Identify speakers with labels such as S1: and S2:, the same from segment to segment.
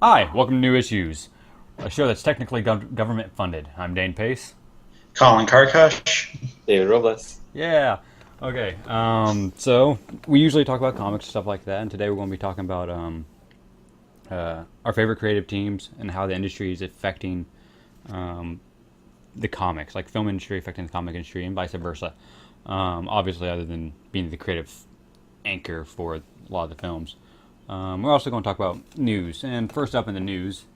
S1: Hi, welcome to New Issues, a show that's technically government funded. I'm Dane Pace.
S2: Colin Karkosh.
S3: David Robles.
S1: Yeah. Okay. So we usually talk about comics and stuff like that, and today we're going to be talking about our favorite creative teams and how the industry is affecting um, the comics, like film industry affecting the comic industry, and vice versa. Obviously, other than being the creative anchor for a lot of the films. We're also going to talk about news, and first up in the news.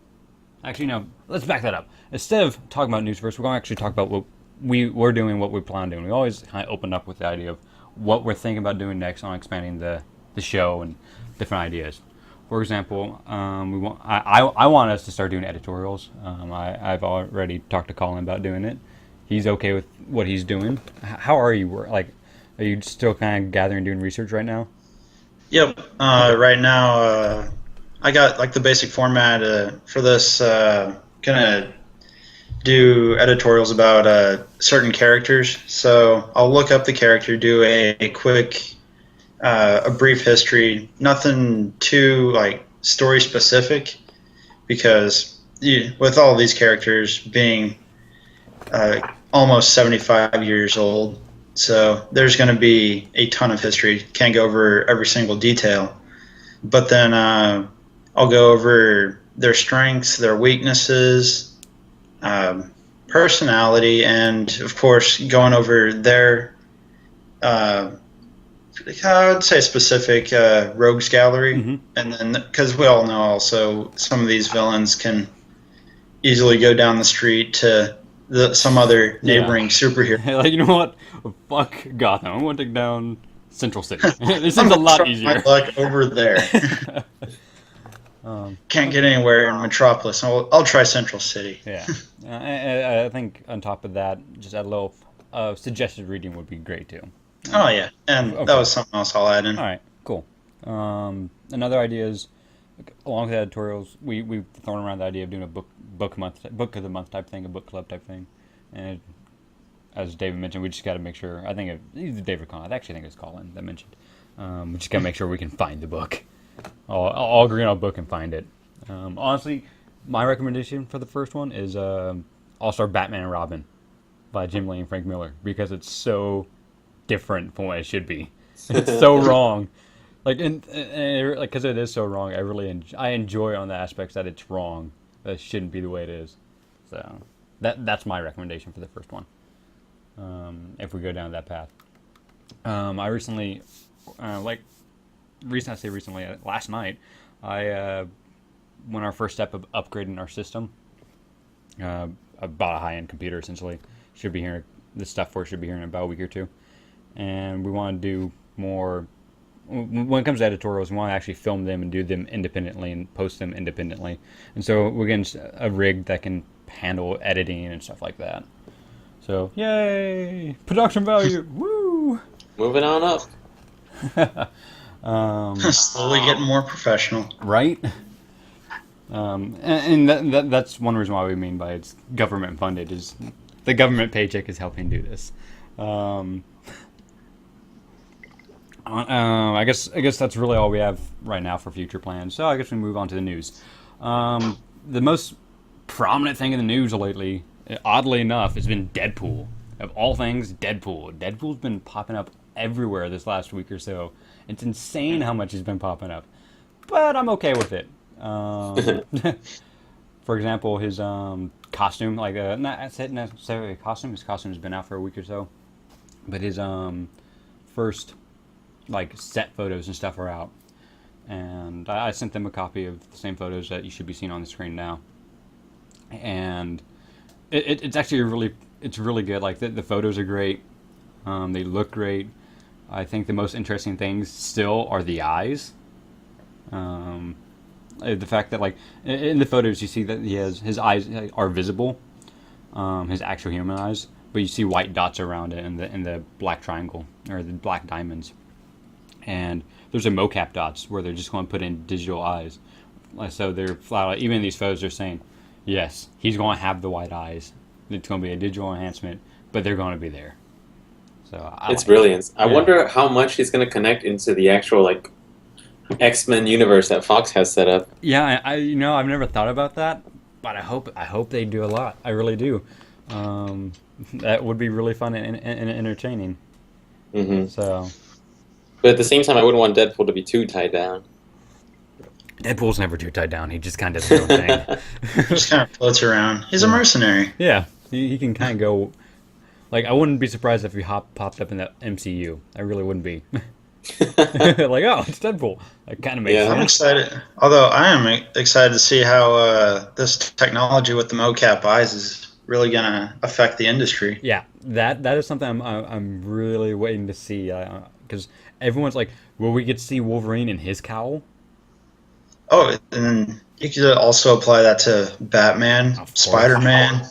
S1: Actually, no. Let's back that up. Instead of talking about news first, we're going to actually talk about what we're doing, what we plan on doing. We always kind of open up with the idea of what we're thinking about doing next on expanding the show and different ideas. For example, I want us to start doing editorials. I've already talked to Colin about doing it. He's okay with what he's doing. How are you? Like, are you still kind of gathering, doing research right now?
S2: Yep. Right now, I got like the basic format for this. Gonna do editorials about certain characters. So I'll look up the character, do a quick, a brief history. Nothing too like story specific, because with all these characters being almost 75 years old. So there's going to be a ton of history. Can't go over every single detail. But then I'll go over their strengths, their weaknesses, personality, and of course going over their, I would say specific rogues gallery.
S1: Mm-hmm.
S2: And then, because we all know also some of these villains can easily go down the street to some other
S1: Yeah.
S2: neighboring superhero.
S1: Like, you know what? Fuck Gotham. I'm going to take down Central City. This
S2: I'm
S1: seems a
S2: gonna
S1: lot
S2: try my
S1: easier.
S2: luck over there. Can't get anywhere in Metropolis. I'll try Central City.
S1: Yeah. I think on top of that, just a little suggested reading would be great too.
S2: Oh yeah, and that
S1: Okay.
S2: was something else I'll add in.
S1: All right. Cool. Another idea is, along with the editorials, we've thrown around the idea of doing a book of the month type thing, a book club type thing, and as David mentioned, we just got to make sure. I think either David or Colin. I actually think it's Colin that mentioned. We just got to make sure we can find the book. All agree on a book and find it. Honestly, my recommendation for the first one is All Star Batman and Robin by Jim Lee and Frank Miller, because it's so different from what it should be. It's so wrong. Like, like, because it is so wrong, I enjoy on the aspects that it's wrong. That it shouldn't be the way it is. So that's my recommendation for the first one. If we go down that path, I recently, I say recently, last night, I went our first step of upgrading our system. I bought a high-end computer essentially. Should be here. The stuff for it should be here in about a week or two, and we want to do more. When it comes to editorials, we want to actually film them and do them independently and post them independently. And so we're getting a rig that can handle editing and stuff like that. So, yay! Production value! Woo!
S3: Moving on up.
S2: Slowly getting more professional.
S1: Right? And that's one reason why we mean by it's government funded, is the government paycheck is helping do this. I guess that's really all we have right now for future plans. So I guess we move on to the news. The most prominent thing in the news lately, oddly enough, has been Deadpool. Of all things, Deadpool. Deadpool's been popping up everywhere this last week or so. It's insane how much he's been popping up, but I'm okay with it. For example, his costume, like not necessarily a costume. His costume has been out for a week or so, but his first like set photos and stuff are out, and I sent them a copy of the same photos that you should be seeing on the screen now, and it's actually it's really good. Like the photos are great, they look great. I think the most interesting things still are the eyes. The fact that like in the photos you see that his eyes are visible, his actual human eyes, but you see white dots around it in the black triangle or the black diamonds. And there's a mocap dots where they're just going to put in digital eyes. So they're flat out, even in these photos, they're saying, yes, he's going to have the white eyes. It's going to be a digital enhancement, but they're going to be there. So I
S3: It's
S1: like it.
S3: brilliant. I
S1: Yeah.
S3: wonder how much he's going to connect into the actual, like, X-Men universe that Fox has set up.
S1: Yeah, I've never thought about that, but I hope they do a lot. I really do. That would be really fun and entertaining.
S3: Hmm
S1: So
S3: But at the same time, I wouldn't want Deadpool to be too tied down.
S1: Deadpool's never too tied down. He just kind of does his own thing.
S2: Just kind of floats around. He's a mercenary.
S1: Yeah, he can kind of go. Like, I wouldn't be surprised if he popped up in the MCU. I really wouldn't be. Like, oh, it's Deadpool. That kind of makes
S3: Yeah.
S2: I'm
S1: sense.
S2: excited. Although I am excited to see how this technology with the mocap eyes is really going to affect the industry.
S1: Yeah, that is something I'm really waiting to see. Because everyone's like, will we get to see Wolverine in his cowl?
S2: Oh, and then you could also apply that to Batman,
S1: Of course.
S2: Spider-Man.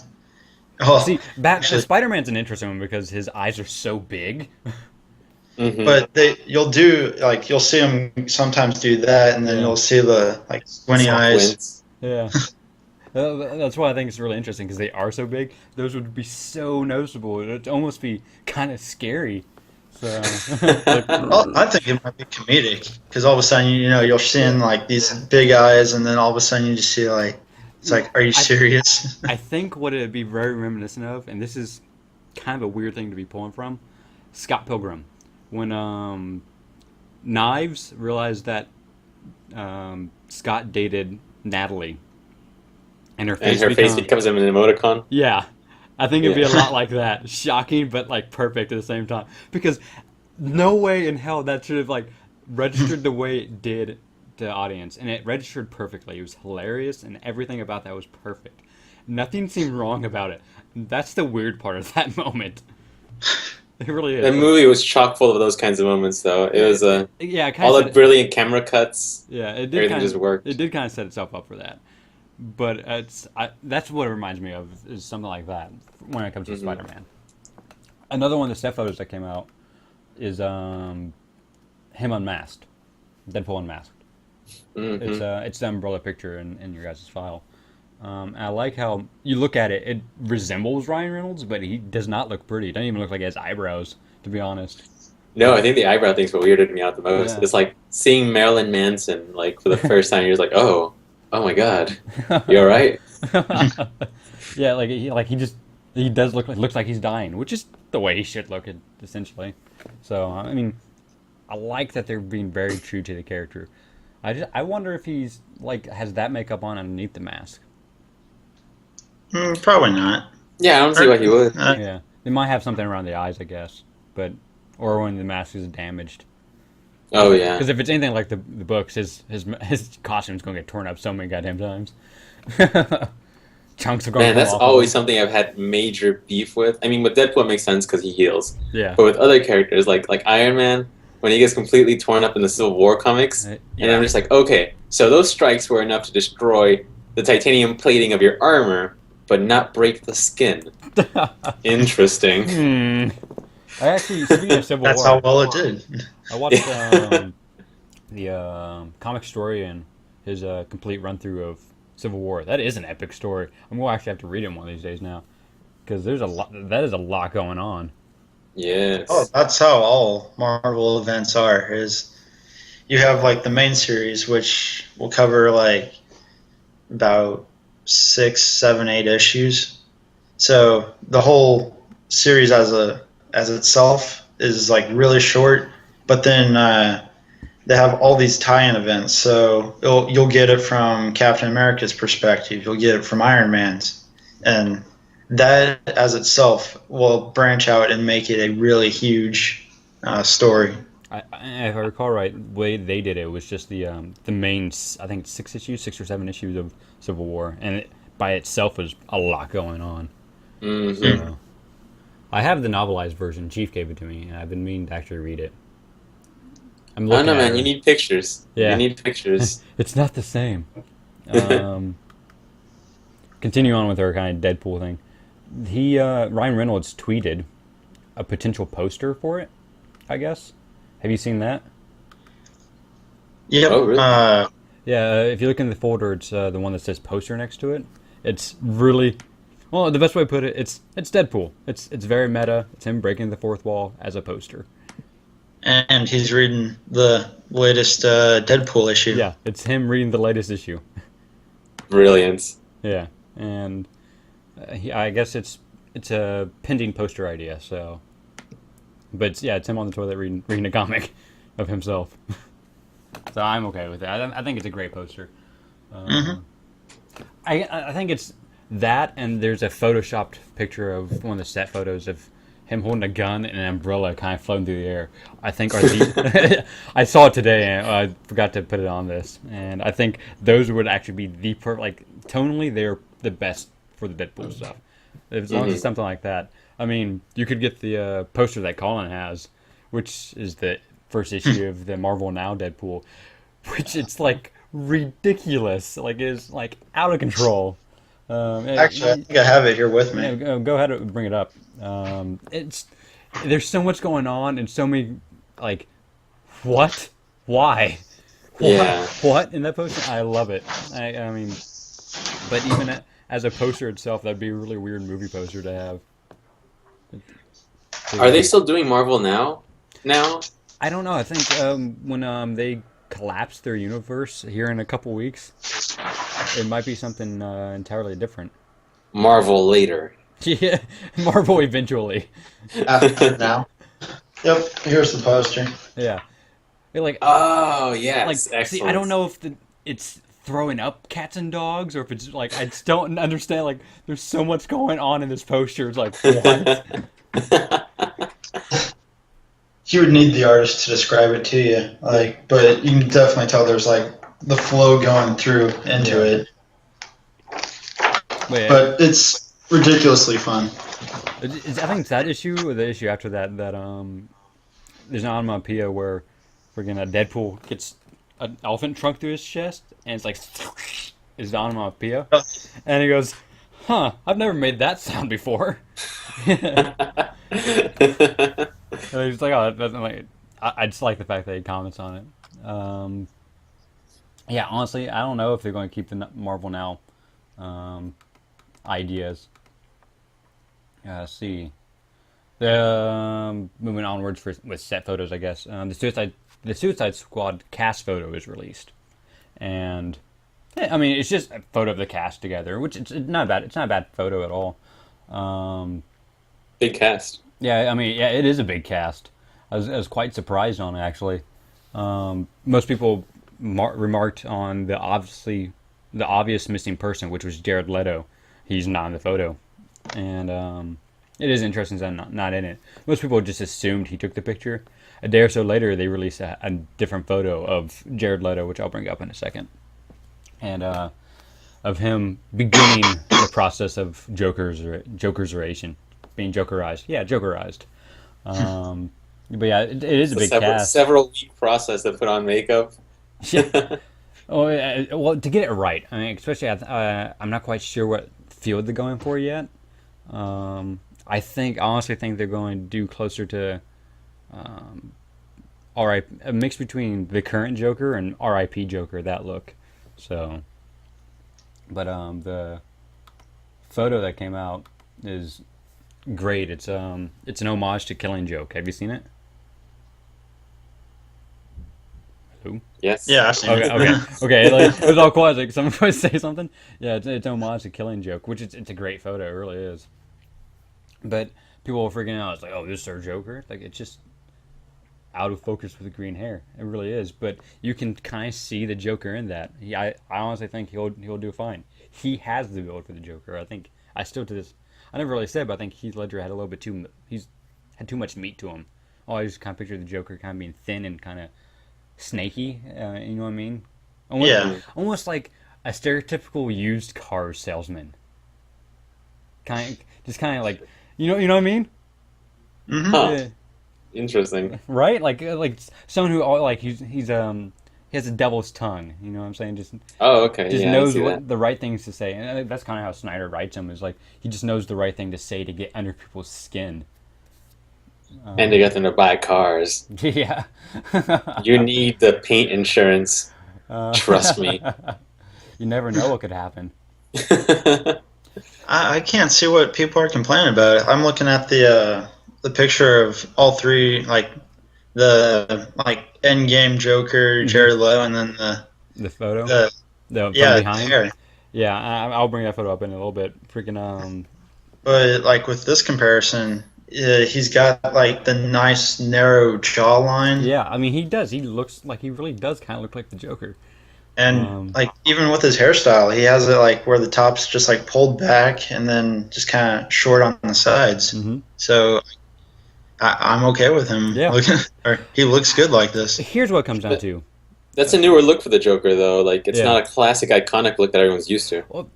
S2: Oh,
S1: See,
S2: actually,
S1: Spider-Man's an interesting one because his eyes are so big.
S3: Hmm
S2: but you'll see them sometimes do that, and then
S1: Yeah.
S2: you'll see the like squinty eyes.
S3: Squints.
S1: Yeah. That's why I think it's really interesting because they are so big. Those would be so noticeable. It'd almost be kind of scary. So,
S2: Well, I think it might be comedic because all of a sudden, you're seeing like these big eyes, and then all of a sudden you just see like, it's like, are you serious?
S1: I think what it'd be very reminiscent of, and this is kind of a weird thing to be pulling from, Scott Pilgrim. When Knives realized that Scott dated Natalie, and her
S3: And
S1: face
S3: her face becomes an emoticon.
S1: yeah, I think it'd be a
S3: Yeah.
S1: lot like that. Shocking, but like perfect at the same time. Because no way in hell that should have like registered the way it did to the audience, and it registered perfectly. It was hilarious, and everything about that was perfect. Nothing seemed wrong about it. That's the weird part of that moment. It really is.
S3: The movie was chock full of those kinds of moments, though. It was
S1: Yeah, it
S3: all
S1: kind
S3: the
S1: of
S3: brilliant camera cuts.
S1: yeah, it did
S3: Everything
S1: kind
S3: just worked.
S1: It did kind of set itself up for that. But that's what it reminds me of is something like that when it comes to
S3: Mhm.
S1: Spider-Man. Another one of the step photos that came out is him unmasked, Deadpool unmasked.
S3: Hmm
S1: It's the umbrella picture in your guys' file. And I like how you look at it. It resembles Ryan Reynolds, but he does not look pretty. It doesn't even look like he has eyebrows, to be honest.
S3: No, I think the eyebrow thing's what weirded me out the most.
S1: Yeah.
S3: It's like seeing Marilyn Manson like for the first time. You're just like, oh my god, you all right?
S1: Yeah, he does looks like he's dying, which is the way he should look, essentially. So I mean, I like that they're being very true to the character. I wonder if he's like has that makeup on underneath the mask.
S2: Probably not.
S3: Yeah, I don't see why he would.
S1: Yeah, they might have something around the eyes, I guess, or when the mask is damaged.
S3: Oh yeah.
S1: Because if it's anything like the books, his costume's gonna get torn up so many goddamn times. Chunks are going.
S3: Man,
S1: to
S3: that's
S1: fall off
S3: always
S1: of
S3: something I've had major beef with. I mean, with Deadpool it makes sense because he heals,
S1: him. Yeah.
S3: but with other characters like Iron Man, when he gets completely torn up in the Civil War comics, and I'm just like, okay, so those strikes were enough to destroy the titanium plating of your armor, but not break the skin. Interesting.
S1: I actually, speaking of Civil
S2: That's
S1: War,
S2: how well it did.
S1: I watched the comic story and his complete run through of Civil War. That is an epic story. I'm gonna actually have to read it one of these days now because there's a lot. That is a lot going on.
S3: Yes.
S2: Oh, that's how all Marvel events are. Is you have like the main series, which will cover like about 6, 7, 8 issues. So the whole series as itself is like really short, but then they have all these tie-in events. So you'll get it from Captain America's perspective. You'll get it from Iron Man's, and that as itself will branch out and make it a really huge story.
S1: If I recall right, the way they did it was just the main. I think it's 6 or 7 issues of Civil War, and it by itself was a lot going on.
S3: hmm
S1: So, I have the novelized version. Chief gave it to me, and I've been meaning to actually read it. I'm
S3: I don't know,
S1: at
S3: man.
S1: it.
S3: You need pictures.
S1: Yeah.
S3: You need pictures.
S1: It's not the same. Continue on with our kind of Deadpool thing. Ryan Reynolds tweeted a potential poster for it, I guess. Have you seen that?
S2: Yep.
S3: Oh, really?
S1: Yeah, if you look in the folder, it's the one that says poster next to it. It's really, well, the best way to put it, it's Deadpool. It's very meta. It's him breaking the fourth wall as a poster.
S2: and he's reading the latest Deadpool issue.
S1: Yeah, it's him reading the latest issue.
S3: Brilliant.
S1: Yeah, and I guess it's a pending poster idea. So, but it's him on the toilet reading a comic of himself. So I'm okay with it. I think it's a great poster.
S2: Mm-hmm.
S1: I think it's that, and there's a photoshopped picture of one of the set photos of him holding a gun and an umbrella kind of floating through the air. I think are the I saw it today and I forgot to put it on this, and I think those would actually be like tonally they're the best for the Deadpool stuff. As long as it's something like that. I mean, you could get the poster that Colin has, which is the first issue of the Marvel Now Deadpool, which it's like ridiculous, like is like out of control.
S2: Actually, I think I have it here with me.
S1: Yeah, go ahead and bring it up. It's there's so much going on and so many like what, why,
S3: Yeah.
S1: what in that poster. I love it. I mean, but even as a poster itself, that'd be a really weird movie poster to have.
S3: Are they still doing Marvel Now?
S1: I don't know. I think when they collapse their universe here in a couple weeks, it might be something entirely different.
S3: Marvel later.
S1: Yeah, Marvel eventually.
S2: After now. Yep, here's the poster.
S1: Yeah. Like,
S3: Oh, yes.
S1: like,
S3: Excellent.
S1: see, I don't know if it's throwing up cats and dogs, or if it's like I just don't understand. Like, there's so much going on in this poster. It's like what?
S2: You would need the artist to describe it to you, like, but you can definitely tell there's like the flow going through into it. But it's ridiculously fun.
S1: I think it's that issue or the issue after that there's an onomatopoeia where friggin' Deadpool gets an elephant trunk through his chest and it's like is the onomatopoeia, and he goes, "Huh, I've never made that sound before." And he's like, "Oh, that's like." I just like the fact that he comments on it. Yeah, honestly, I don't know if they're going to keep the Marvel Now ideas. See. Moving onwards with set photos, I guess. The Suicide Squad cast photo is released, and I mean it's just a photo of the cast together, which it's not bad. It's not a bad photo at all.
S3: Big cast.
S1: Yeah, I mean, yeah, it is a big cast. I was quite surprised on it actually. Most people remarked on the obvious missing person, which was Jared Leto. He's not in the photo, and it is interesting that I'm not in it. Most people just assumed he took the picture. A day or so later, they released a different photo of Jared Leto, which I'll bring up in a second, and of him beginning the process of Jokerization, being Jokerized. Yeah, Jokerized. But yeah, it is a big cast.
S3: Several week process to put on makeup.
S1: Yeah. Oh, yeah, well, to get it right. I mean, especially I'm not quite sure what field they're going for yet. I honestly think they're going to do closer to a mix between the current Joker and R.I.P. Joker, that look. So, but the photo that came out is great. It's an homage to Killing Joke. Have you seen it? Hello?
S3: Yes.
S2: Yeah, I've seen it.
S1: Okay. Like, it was all quiet. Like, someone was say something. Yeah, it's an homage to Killing Joke, which it's a great photo. It really is. But people were freaking out. It's like, oh, this is our Joker. Like, it's just out of focus with the green hair. It really is. But you can kind of see the Joker in that. I honestly think he'll do fine. He has the build for the Joker. I never really said, but I think Heath Ledger had a little bit he's had too much meat to him. Oh, I just kind of pictured the Joker kind of being thin and kind of snaky. You know what I mean? Almost like a stereotypical used car salesman. Kind of like, you know what I mean?
S2: Mm-hmm.
S3: Huh.
S1: Yeah.
S3: Interesting.
S1: Right? Like someone who like he has a devil's tongue. You know what I'm saying? Just
S3: Okay. Yeah,
S1: knows
S3: I see
S1: what the right things to say, and that's kind of how Snyder writes him. Is like he just knows the right thing to say to get under people's skin.
S3: And to get them to buy cars.
S1: Yeah.
S3: You need the paint insurance. Trust me.
S1: You never know what could happen.
S2: I can't see what people are complaining about. I'm looking at the picture of all three, like the like Endgame Joker, Jared Leto, and then
S1: The photo,
S2: the
S1: the from
S2: yeah, the
S1: behind.
S2: hair.
S1: Yeah, I'll bring that photo up in a little bit. Freaking
S2: But like with this comparison, he's got like the nice narrow jawline,
S1: yeah. I mean, he does. He looks like he really does kind of look like the Joker.
S2: and
S1: Um,
S2: like even with his hairstyle, he has it like where the top's just like pulled back and then just kind of short on the sides.
S1: hmm
S2: So I'm okay with him
S1: Yeah.
S2: looking, or he looks good like this.
S1: Here's what it comes down to.
S3: That's a newer look for the Joker, though. Like, it's
S1: Yeah.
S3: not a classic, iconic look that everyone's used to.
S1: Well,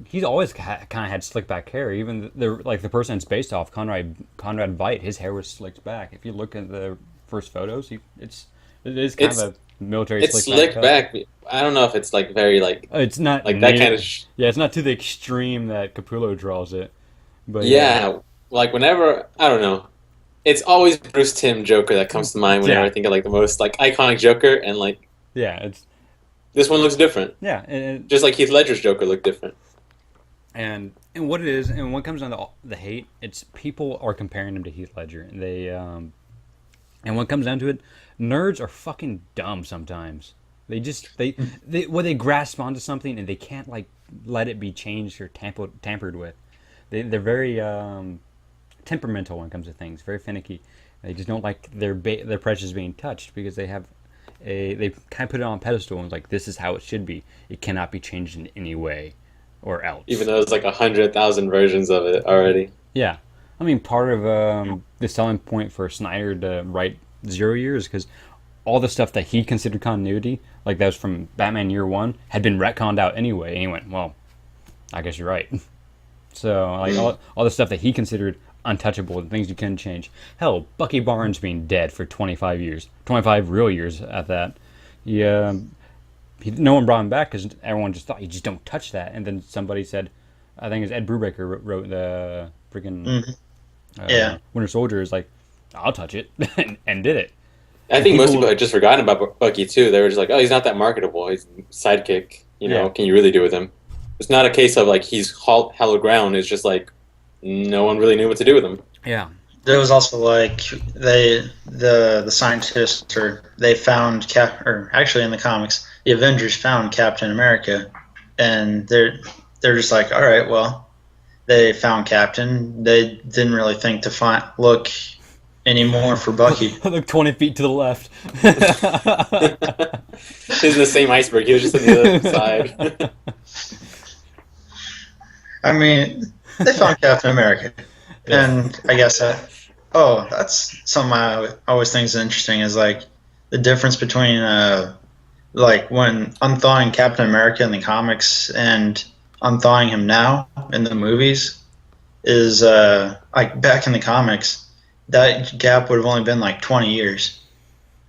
S1: he's always kind of had slick back hair. Even the person it's based off, Conrad Veidt, his hair was slicked back. If you look at the first photos, it is kind
S3: It's
S1: of a military
S3: it's
S1: slick
S3: slick
S1: back.
S3: back. I don't know if it's like very like
S1: It's not
S3: like that kind of.
S1: yeah, it's not to the extreme that Capullo draws it. But
S3: Yeah, like whenever I don't know, it's always Bruce Timm Joker that comes to mind whenever
S1: Yeah.
S3: I think of like the most like iconic Joker, and like
S1: yeah, it's
S3: this one looks different,
S1: yeah, and
S3: just like Heath Ledger's Joker looked different.
S1: and what it is, and when it comes down to the hate, it's people are comparing him to Heath Ledger, and and when it comes down to it, nerds are fucking dumb sometimes. They just they grasp onto something and they can't like let it be changed or tampered with. They're very temperamental when it comes to things, very finicky. They just don't like their precious being touched because they kind of put it on a pedestal and it's like this is how it should be. It cannot be changed in any way or else.
S3: Even though there's like 100,000 versions of it already.
S1: Yeah, I mean part of the selling point for Snyder to write 0 years because all the stuff that he considered continuity, like that was from Batman Year One, had been retconned out anyway. And he went, well, I guess you're right. So like all the stuff that he considered untouchable, the things you couldn't change. Hell, Bucky Barnes being dead for 25 years, 25 real years at that. No one brought him back because everyone just thought you just don't touch that. And then somebody said, I think it was Ed Brubaker wrote the freaking
S2: Yeah.
S1: Winter Soldier is like, I'll touch it and did it.
S3: I think most people had just forgotten about Bucky too. They were just like, oh, he's not that marketable. He's a sidekick. You know,
S1: Yeah.
S3: what can you really do with him? It's not a case of like he's hallowed ground. It's just like no one really knew what to do with him.
S1: Yeah.
S2: There was also like the scientists they found or actually in the comics the Avengers found Captain America, and they're just like, all right, well, they found Captain. They didn't really think to look anymore for Bucky.
S1: Look 20 feet to the left.
S3: He's in the same iceberg. He was just on the other side.
S2: I mean, they found Captain America, and I guess that's something I always think is interesting is like the difference between like when unthawing Captain America in the comics and unthawing him now in the movies is like back in the comics that gap would have only been like 20 years.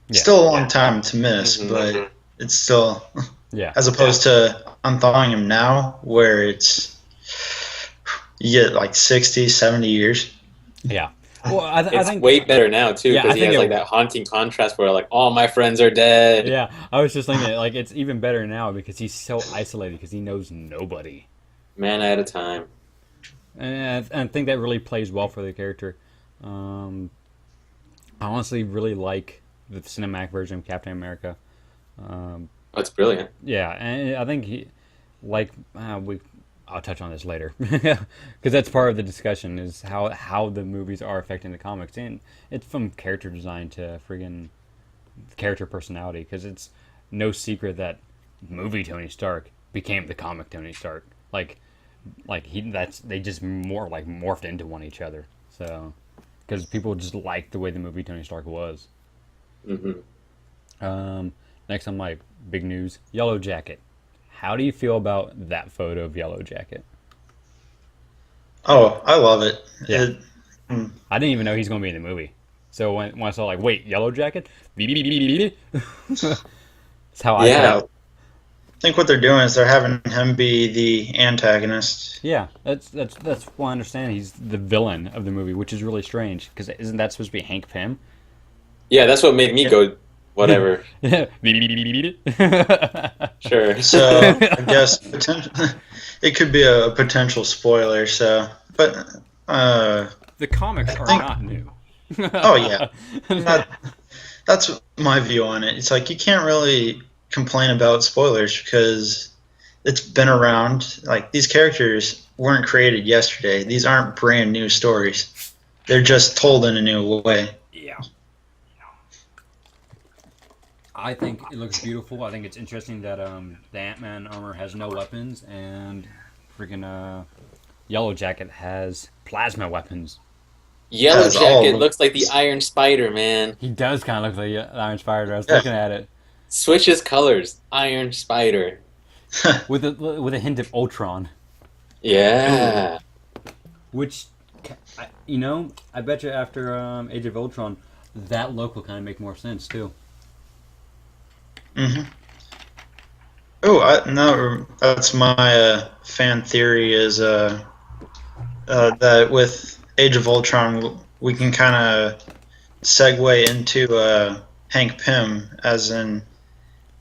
S1: Yeah.
S2: Still a long time to miss,
S3: Mhm.
S2: but it's still
S1: Yeah.
S2: as opposed to unthawing him now where it's you get like 60, 70 years.
S1: Yeah. Well, I
S3: It's
S1: think
S3: way better now too
S1: Yeah, I
S3: because he
S1: think
S3: has
S1: it-
S3: like that haunting contrast where like all my friends are dead.
S1: Yeah, I was just thinking like it's even better now because he's so isolated because he knows nobody,
S3: Man at a time.
S1: and I think that really plays well for the character. I honestly really like the cinematic version of Captain America.
S3: That's brilliant.
S1: Yeah, and I think I'll touch on this later because that's part of the discussion is how the movies are affecting the comics, and it's from character design to friggin' character personality because it's no secret that movie Tony Stark became the comic Tony Stark. They just more like morphed into one each other. So because people just like the way the movie Tony Stark was.
S3: Hmm.
S1: Next on my big news, Yellow Jacket. How do you feel about that photo of Yellow Jacket?
S2: Oh, I love it.
S1: Yeah. I didn't even know he's going to be in the movie. So when I saw like, wait, Yellow Jacket? That's how I
S3: Yeah.
S1: felt.
S2: I think what they're doing is they're having him be the antagonist.
S1: Yeah, that's what I understand. He's the villain of the movie, which is really strange because isn't that supposed to be Hank Pym?
S3: Yeah, that's what made me go whatever. Sure.
S2: So I guess it could be a potential spoiler. So, but
S1: The comics are
S2: think-
S1: not new.
S2: oh yeah, not that's my view on it. It's like you can't really complain about spoilers because it's been around. Like these characters weren't created yesterday. These aren't brand new stories. They're just told in a new way.
S1: Yeah. I think it looks beautiful. I think it's interesting that the Ant-Man armor has no weapons and freaking Yellow Jacket has plasma weapons.
S3: Yellow
S2: Has all
S3: Jacket
S2: of them.
S3: looks like the Iron Spider, man.
S1: He does kind of look like the Iron Spider. I was
S2: Yeah.
S1: looking at it
S3: Switches colors. Iron Spider.
S1: with a hint of Ultron,
S3: Yeah.
S1: which I bet you after Age of Ultron, that look will kind of make more sense too.
S2: hmm Oh, no, that's my fan theory is that with Age of Ultron, we can kind of segue into Hank Pym, as in,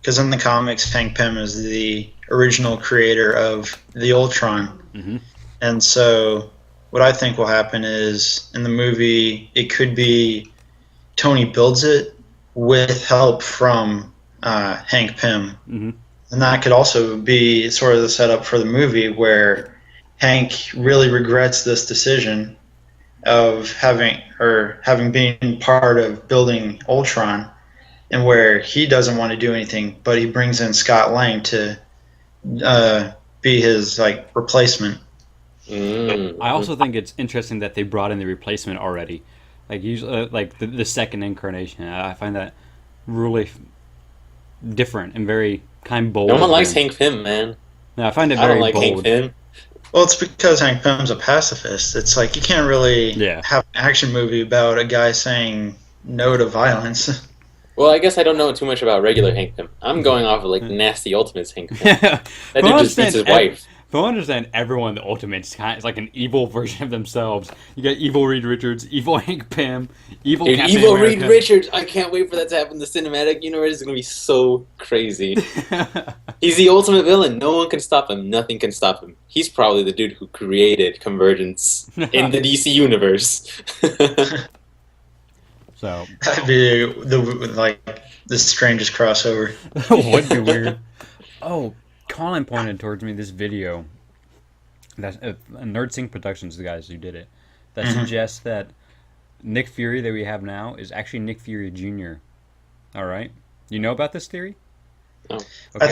S2: because in the comics, Hank Pym is the original creator of the Ultron.
S1: Mm-hmm.
S2: And so, what I think will happen is in the movie, it could be Tony builds it with help from Hank Pym.
S1: Mm-hmm.
S2: And that could also be sort of the setup for the movie where Hank really regrets this decision of having been part of building Ultron, and where he doesn't want to do anything, but he brings in Scott Lang to be his replacement.
S1: I also think it's interesting that they brought in the replacement already, like usually like the second incarnation. I find that really different and very kind of bold.
S3: No one
S1: of
S3: likes
S1: him.
S3: Hank Pym, man.
S1: No, I find it
S3: I
S1: very
S3: don't like
S1: bold.
S3: Hank Pym.
S2: Well, it's because Hank Pym's a pacifist. It's like you can't really
S1: Yeah.
S2: have an action movie about a guy saying no to violence.
S3: Well, I guess I don't know too much about regular Hank Pym. I'm going off of like Nasty Ultimates Hank Pym. That
S1: But
S3: dude
S1: I
S3: just beats his
S1: understand
S3: wife.
S1: But I understand everyone in the Ultimates is like an evil version of themselves. You got evil Reed Richards, evil Hank Pym, evil
S3: Dude,
S1: Captain
S3: evil
S1: America.
S3: Reed Richards. I can't wait for that to happen. The cinematic universe is going to be so crazy. He's the ultimate villain. No one can stop him. Nothing can stop him. He's probably the dude who created Convergence in the DC universe.
S1: So
S2: That'd be the strangest crossover.
S1: would be weird. Oh, Colin pointed towards me this video. That's Nerd Sync Productions, the guys who did it, that suggests that Nick Fury that we have now is actually Nick Fury Jr. All right, you know about this theory?
S3: No.
S1: Okay.
S2: I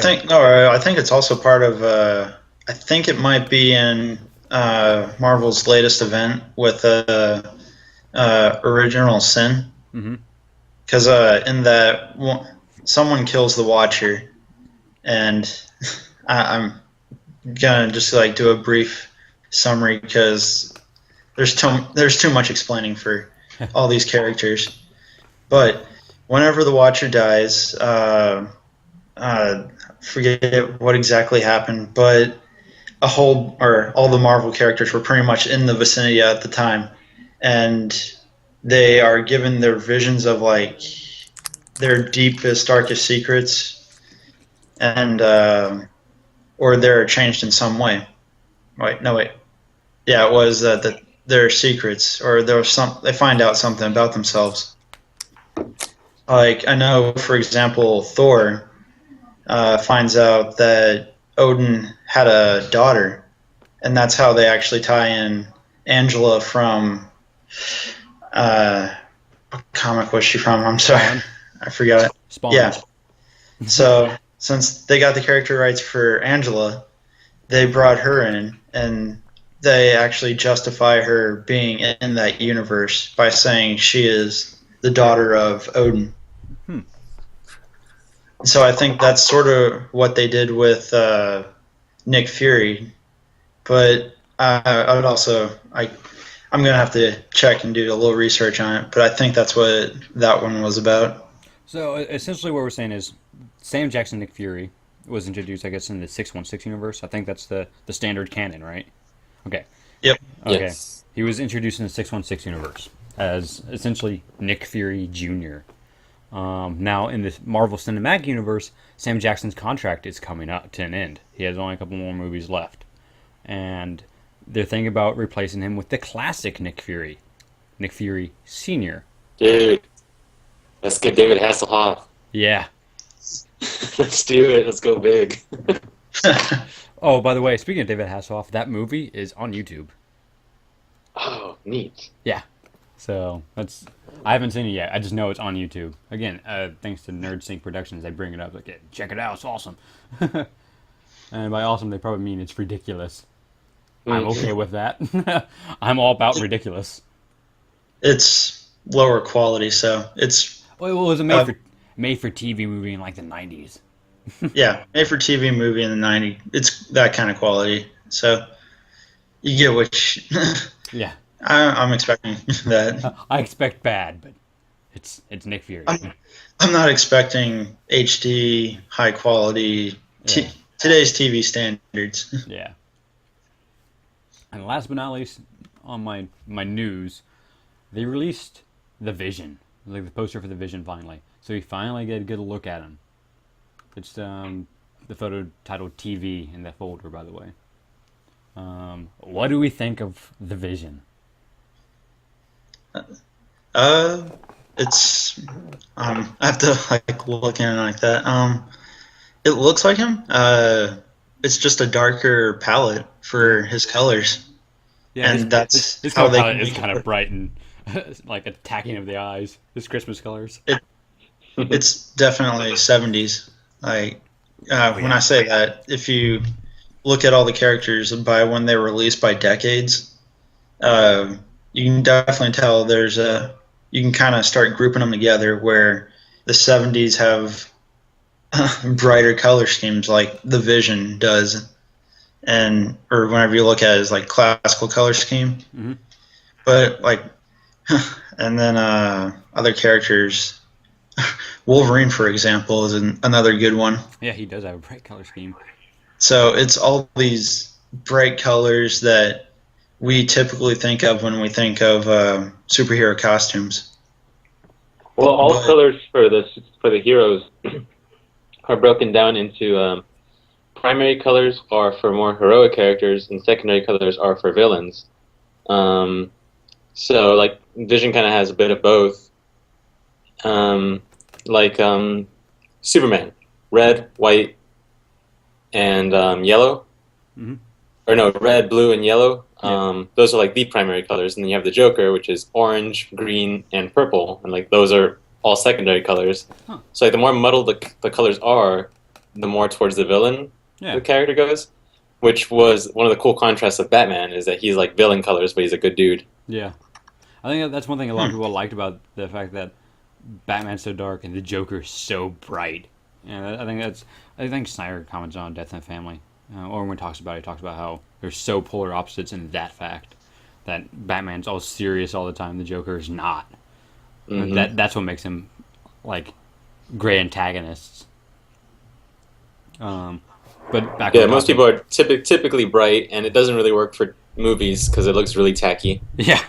S2: think it's also part of. I think it might be in Marvel's latest event with Original Sin.
S1: Mm-hmm.
S2: Because in that, someone kills the Watcher, and I'm gonna just do a brief summary because there's too much explaining for all these characters. But whenever the Watcher dies, forget what exactly happened, but all the Marvel characters were pretty much in the vicinity at the time, and they are given their visions of their deepest, darkest secrets, and or they're changed in some way. Yeah, it was that their secrets, or they find out something about themselves. Like I know, for example, Thor finds out that Odin had a daughter, and that's how they actually tie in Angela from. What comic was she from? I'm sorry,
S1: Spawn.
S2: I forgot it.
S1: Spawn.
S2: Yeah. So since they got the character rights for Angela, they brought her in, and they actually justify her being in that universe by saying she is the daughter of Odin. So I think that's sort of what they did with Nick Fury, but I would also I'm gonna have to check and do a little research on it, but I think that's what that one was about.
S1: So essentially, what we're saying is Sam Jackson Nick Fury was introduced, I guess, in the 616 universe. I think that's the standard canon, right? Okay.
S2: Yep.
S1: Okay.
S3: Yes.
S1: He was introduced in the 616 universe as essentially Nick Fury Jr. Now, in the Marvel Cinematic Universe, Sam Jackson's contract is coming up to an end. He has only a couple more movies left. And they're thinking about replacing him with the classic Nick Fury Sr.
S3: Dude. Let's get David Hasselhoff.
S1: Yeah.
S3: Let's do it. Let's go big.
S1: Oh, by the way, speaking of David Hasselhoff, that movie is on YouTube.
S3: Oh, neat.
S1: Yeah. So that's I haven't seen it yet. I just know it's on YouTube. Again, thanks to NerdSync Productions, they bring it up. Like, check it out. It's awesome. And by awesome, they probably mean it's ridiculous. I'm okay with that. I'm all about ridiculous.
S2: It's lower quality, so it's
S1: Well, it was a made for TV movie in like the 90s.
S2: yeah, made for TV movie in the '90s. It's that kind of quality, so you get what
S1: Yeah.
S2: I'm expecting that.
S1: I expect bad, but it's Nick Fury.
S2: I'm not expecting HD, high quality,
S1: Yeah.
S2: today's TV standards.
S1: Yeah. And last but not least, on my news, they released the Vision, like the poster for the Vision finally. So we finally get a good look at him. It's the photo titled TV in that folder, by the way. What do we think of the Vision?
S2: It's I have to like look in like that. It looks like him. It's just a darker palette for his colors,
S1: Yeah,
S2: and that's
S1: his
S2: how
S1: color
S2: they
S1: palette
S2: can
S1: is
S2: make
S1: kind
S2: it
S1: of bright and like attacking of the eyes. His Christmas colors.
S2: It's definitely 70s. Like when I say that, if you look at all the characters by when they were released by decades, you can definitely tell there's a. You can kind of start grouping them together where the 70s have brighter color schemes like the Vision does, and or whenever you look at it as like classical color scheme.
S1: Mm-hmm.
S2: But like, and then other characters. Wolverine, for example, is another good one.
S1: Yeah, he does have a bright color scheme.
S2: So it's all these bright colors that we typically think of when we think of superhero costumes.
S3: Well, all
S2: But-
S3: colors for the heroes are broken down into primary colors are for more heroic characters, and secondary colors are for villains. So, like, Vision kind of has a bit of both. Like Superman, red, white, and yellow.
S1: Mhm.
S3: Or no, red, blue, and yellow.
S1: Yeah.
S3: Those are like the primary colors, and then you have the Joker, which is orange, green, and purple, and like those are all secondary colors.
S1: Huh.
S3: So like the more muddled the colors are, the more towards the villain
S1: Yeah.
S3: the character goes. Which was one of the cool contrasts of Batman is that he's like villain colors, but he's a good dude.
S1: Yeah. I think that's one thing a lot of people liked about the fact that Batman's so dark and the Joker's so bright. And I think Snyder comments on Death in the Family, or when he talks about how they're so polar opposites in that fact that Batman's all serious all the time, the Joker is not.
S3: Mhm.
S1: That's what makes him like great antagonists. But back
S3: Yeah,
S1: on
S3: most
S1: topic-
S3: people are typically bright, and it doesn't really work for movies because it looks really tacky.
S1: Yeah.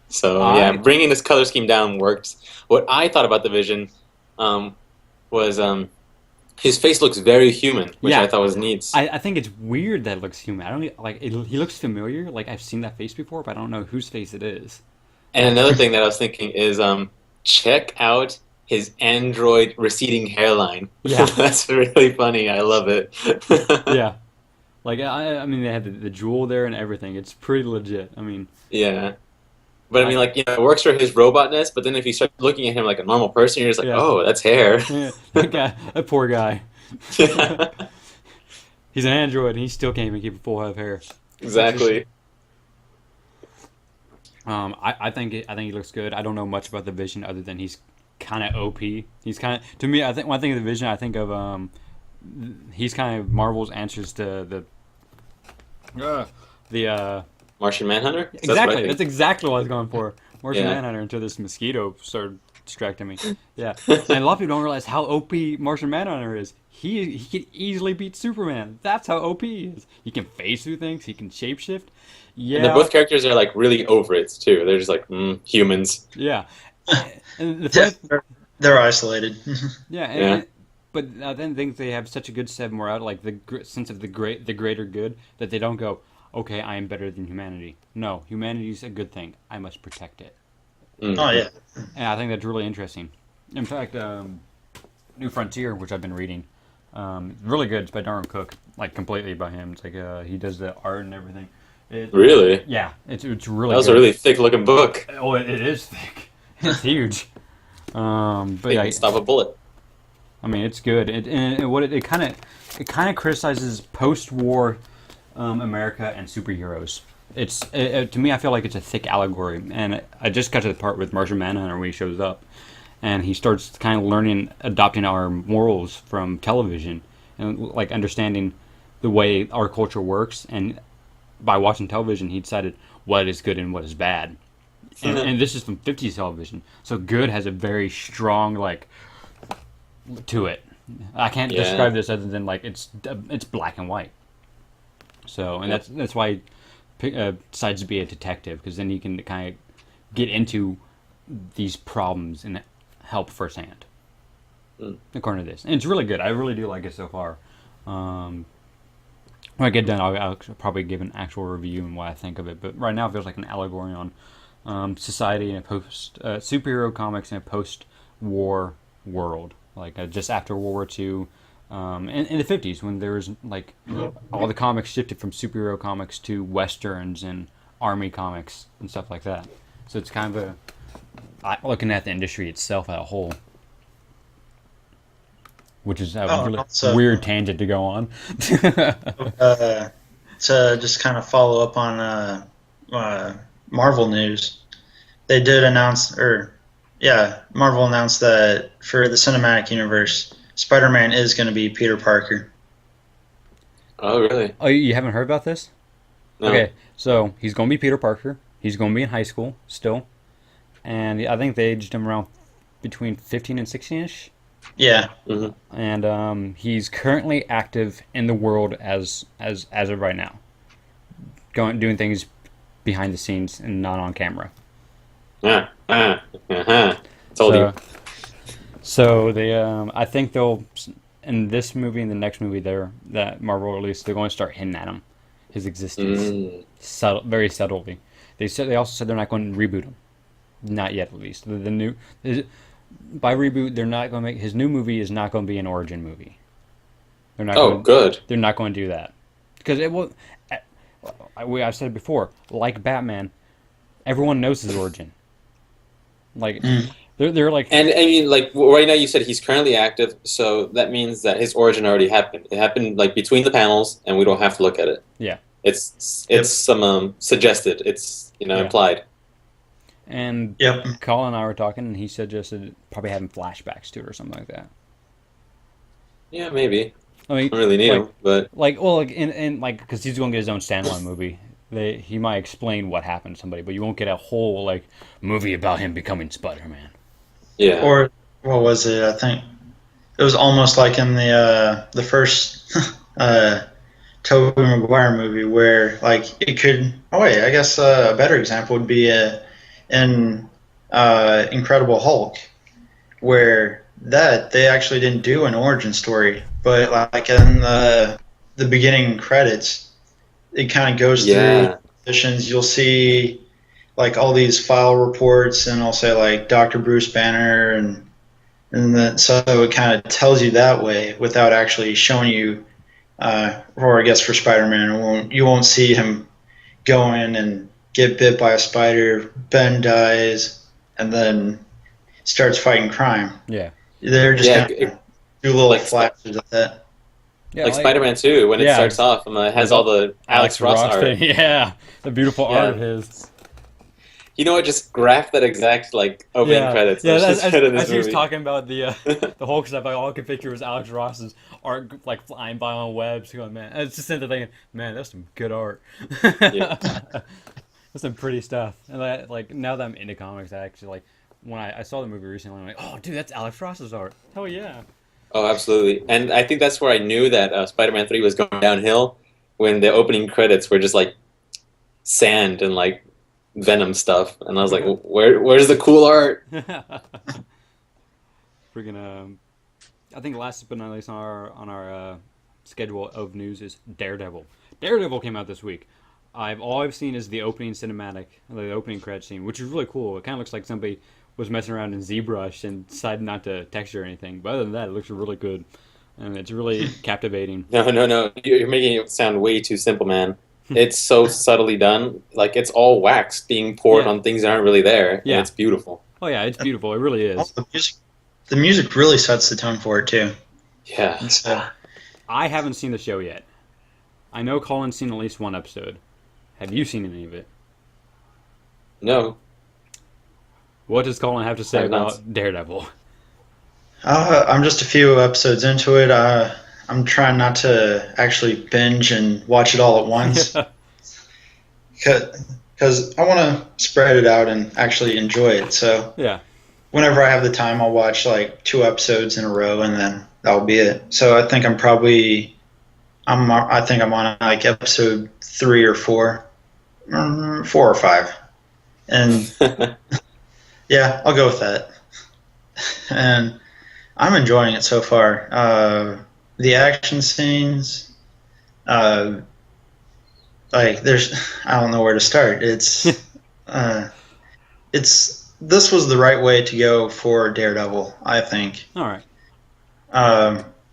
S3: So
S1: I-
S3: yeah, bringing this color scheme down worked. What I thought about the Vision was his face looks very human, which
S1: Yeah.
S3: I thought was neat.
S1: I think it's weird that it looks human. I don't like it, he looks familiar. Like I've seen that face before, but I don't know whose face it is.
S3: And another thing that I was thinking is check out his android receding hairline.
S1: Yeah.
S3: That's really funny. I love it.
S1: Yeah, like I mean, they had the jewel there and everything. It's pretty legit. I mean,
S3: Yeah. But I mean, like, you know, it works for his robotness, but then if you start looking at him like a normal person, you're just like,
S1: Yeah.
S3: oh, that's hair.
S1: yeah, that poor guy. He's an android, and he still can't even keep a full head of hair.
S3: Exactly.
S1: I think he looks good. I don't know much about the Vision other than he's kind of OP. He's kind of, to me, I think when I think of the Vision, I think of he's kind of Marvel's answers to the
S3: Martian Manhunter? That's what I
S1: exactly.
S3: think.
S1: That's exactly what I was going for. Martian
S3: Yeah.
S1: Manhunter until this mosquito started distracting me. Yeah, and a lot of people don't realize how OP Martian Manhunter is. He can easily beat Superman. That's how OP he is. He can phase through things. He can shapeshift. Yeah,
S3: And both characters are like really over it too. They're just like humans.
S1: yeah. And the
S2: Yeah,
S1: funny,
S2: they're isolated.
S1: yeah,
S3: Yeah.
S1: but I then think they have such a good set more out, like the sense of the greater good, that they don't go, okay, I am better than humanity. No, humanity is a good thing. I must protect it.
S3: Mm.
S2: Oh yeah,
S1: And I think that's really interesting. In fact, New Frontier, which I've been reading, really good. It's by Darwin Cook, like completely by him. It's like he does the art and everything.
S3: Really?
S1: Yeah, it's really.
S3: That was
S1: good.
S3: a really thick looking book.
S1: Oh, it is thick. It's huge. But
S3: They can stop a bullet.
S1: I mean, it's good. It kind of criticizes post-war America and superheroes. To me, I feel like it's a thick allegory, and I just got to the part with Martian Manhunter when he shows up, and he starts kind of adopting our morals from television, and like understanding the way our culture works. And by watching television, he decided what is good and what is bad. And this is from 50s television, so good has a very strong to it. I can't describe this other than it's black and white. So, and that's why he decides to be a detective, because then he can kind of get into these problems and help firsthand. According to this, and it's really good. I really do like it so far. When I get done, I'll probably give an actual review and what I think of it. But right now, it feels like an allegory on society in a superhero comics in a post-war world, just after World War II, in the 50s, when there was all the comics shifted from superhero comics to westerns and army comics and stuff like that. So it's kind of looking at the industry itself as a whole, which is a really weird tangent to go on.
S2: To just kind of follow up on Marvel news, they did announce, Marvel announced that for the cinematic universe, Spider-Man is going to be Peter Parker.
S3: Oh, really?
S1: Oh, you haven't heard about this?
S3: No.
S1: Okay, so he's going to be Peter Parker. He's going to be in high school still, and I think they aged him around between 15 and 16ish.
S2: Yeah.
S3: Mm-hmm.
S1: And he's currently active in the world as of right now, doing things behind the scenes and not on camera.
S3: Told you.
S1: So they, I think they'll, in this movie and the next movie that Marvel released, they're going to start hinting at him, his existence, very subtly. They also said they're not going to reboot him, not yet at least. By reboot, they're not going to make his new movie is not going to be an origin movie. They're not.
S3: Good.
S1: They're not going to do that because it will. I've said it before. Like Batman, everyone knows his origin. They're like.
S3: And I mean, right now you said he's currently active, so that means that his origin already happened. It happened between the panels, and we don't have to look at it.
S1: Yeah.
S3: It's some suggested. It's implied.
S1: And Colin and I were talking, and he suggested probably having flashbacks to it or something like that.
S3: Yeah, maybe.
S1: I mean,
S3: don't really need him, but
S1: because he's going to get his own standalone movie. He might explain what happened to somebody, but you won't get a whole movie about him becoming Spider-Man.
S3: Yeah.
S2: Or what was it? I think it was almost like in the first Tobey Maguire movie, where it could. Oh wait, I guess a better example would be in Incredible Hulk, where they actually didn't do an origin story, but in the beginning credits, it kind of goes through positions. You'll see all these file reports, and I'll say Dr. Bruce Banner, and then so it kind of tells you that way without actually showing you. Or I guess for Spider-Man, you won't see him go in and get bit by a spider. Ben dies, and then starts fighting crime.
S1: Yeah,
S2: they're just gonna do little flashes of that.
S1: Yeah,
S3: Spider-Man 2, when it starts off, has all the Alex Ross art.
S1: Yeah, the beautiful art of his.
S3: You know what? Just graph that exact opening credits.
S1: Yeah, as he was talking about the Hulk stuff, all I could picture was Alex Ross's art flying by on webs. Going, man, it's just thinking, man, that's some good art. That's some pretty stuff. And now that I'm into comics, I actually when I saw the movie recently, I'm like, oh, dude, that's Alex Ross's art. Hell yeah.
S3: Oh, absolutely. And I think that's where I knew that Spider-Man 3 was going downhill, when the opening credits were just sand and Venom stuff, and I was like, where's the cool art?
S1: Freaking I think last but not least on our schedule of news is Daredevil. Daredevil came out this week. All I've seen is the opening cinematic, the opening credit scene, which is really cool. It kind of looks like somebody was messing around in ZBrush and decided not to texture or anything. But other than that, it looks really good, and it's really captivating.
S3: No, no, no. You're making it sound way too simple, man. It's so subtly done. Like, it's all wax being poured
S1: Yeah.
S3: on things that aren't really there,
S1: Yeah.
S3: and it's beautiful.
S1: Oh yeah, it's beautiful. It really is.
S2: The music really sets the tone for it too.
S3: Yeah.
S2: So,
S1: I haven't seen the show yet. I know Colin's seen at least one episode. Have you seen any of it?
S3: No.
S1: What does Colin have to say
S3: I've not.
S1: about Daredevil?
S2: I'm just a few episodes into it. I'm trying not to actually binge and watch it all at once because I want to spread it out and actually enjoy it. So
S1: Yeah.
S2: whenever I have the time, I'll watch like 2 episodes in a row, and then that'll be it. So I think I'm on like episode 3 or 4, 4 or 5, and yeah, I'll go with that. And I'm enjoying it so far. The action scenes, like I don't know where to start. This was the right way to go for Daredevil, I think.
S1: All right.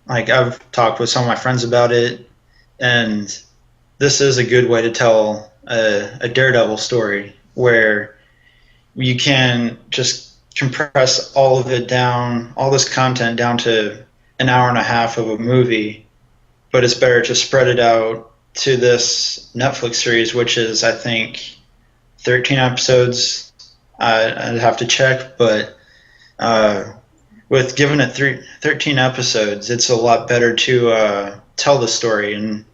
S2: Like I've talked with some of my friends about it, and this is a good way to tell a Daredevil story where you can just compress all of it down, all this content down to an hour and a half of a movie, but it's better to spread it out to this Netflix series, which is, I think, 13 episodes. I'd have to check, but with giving it 13 episodes, it's a lot better to tell the story and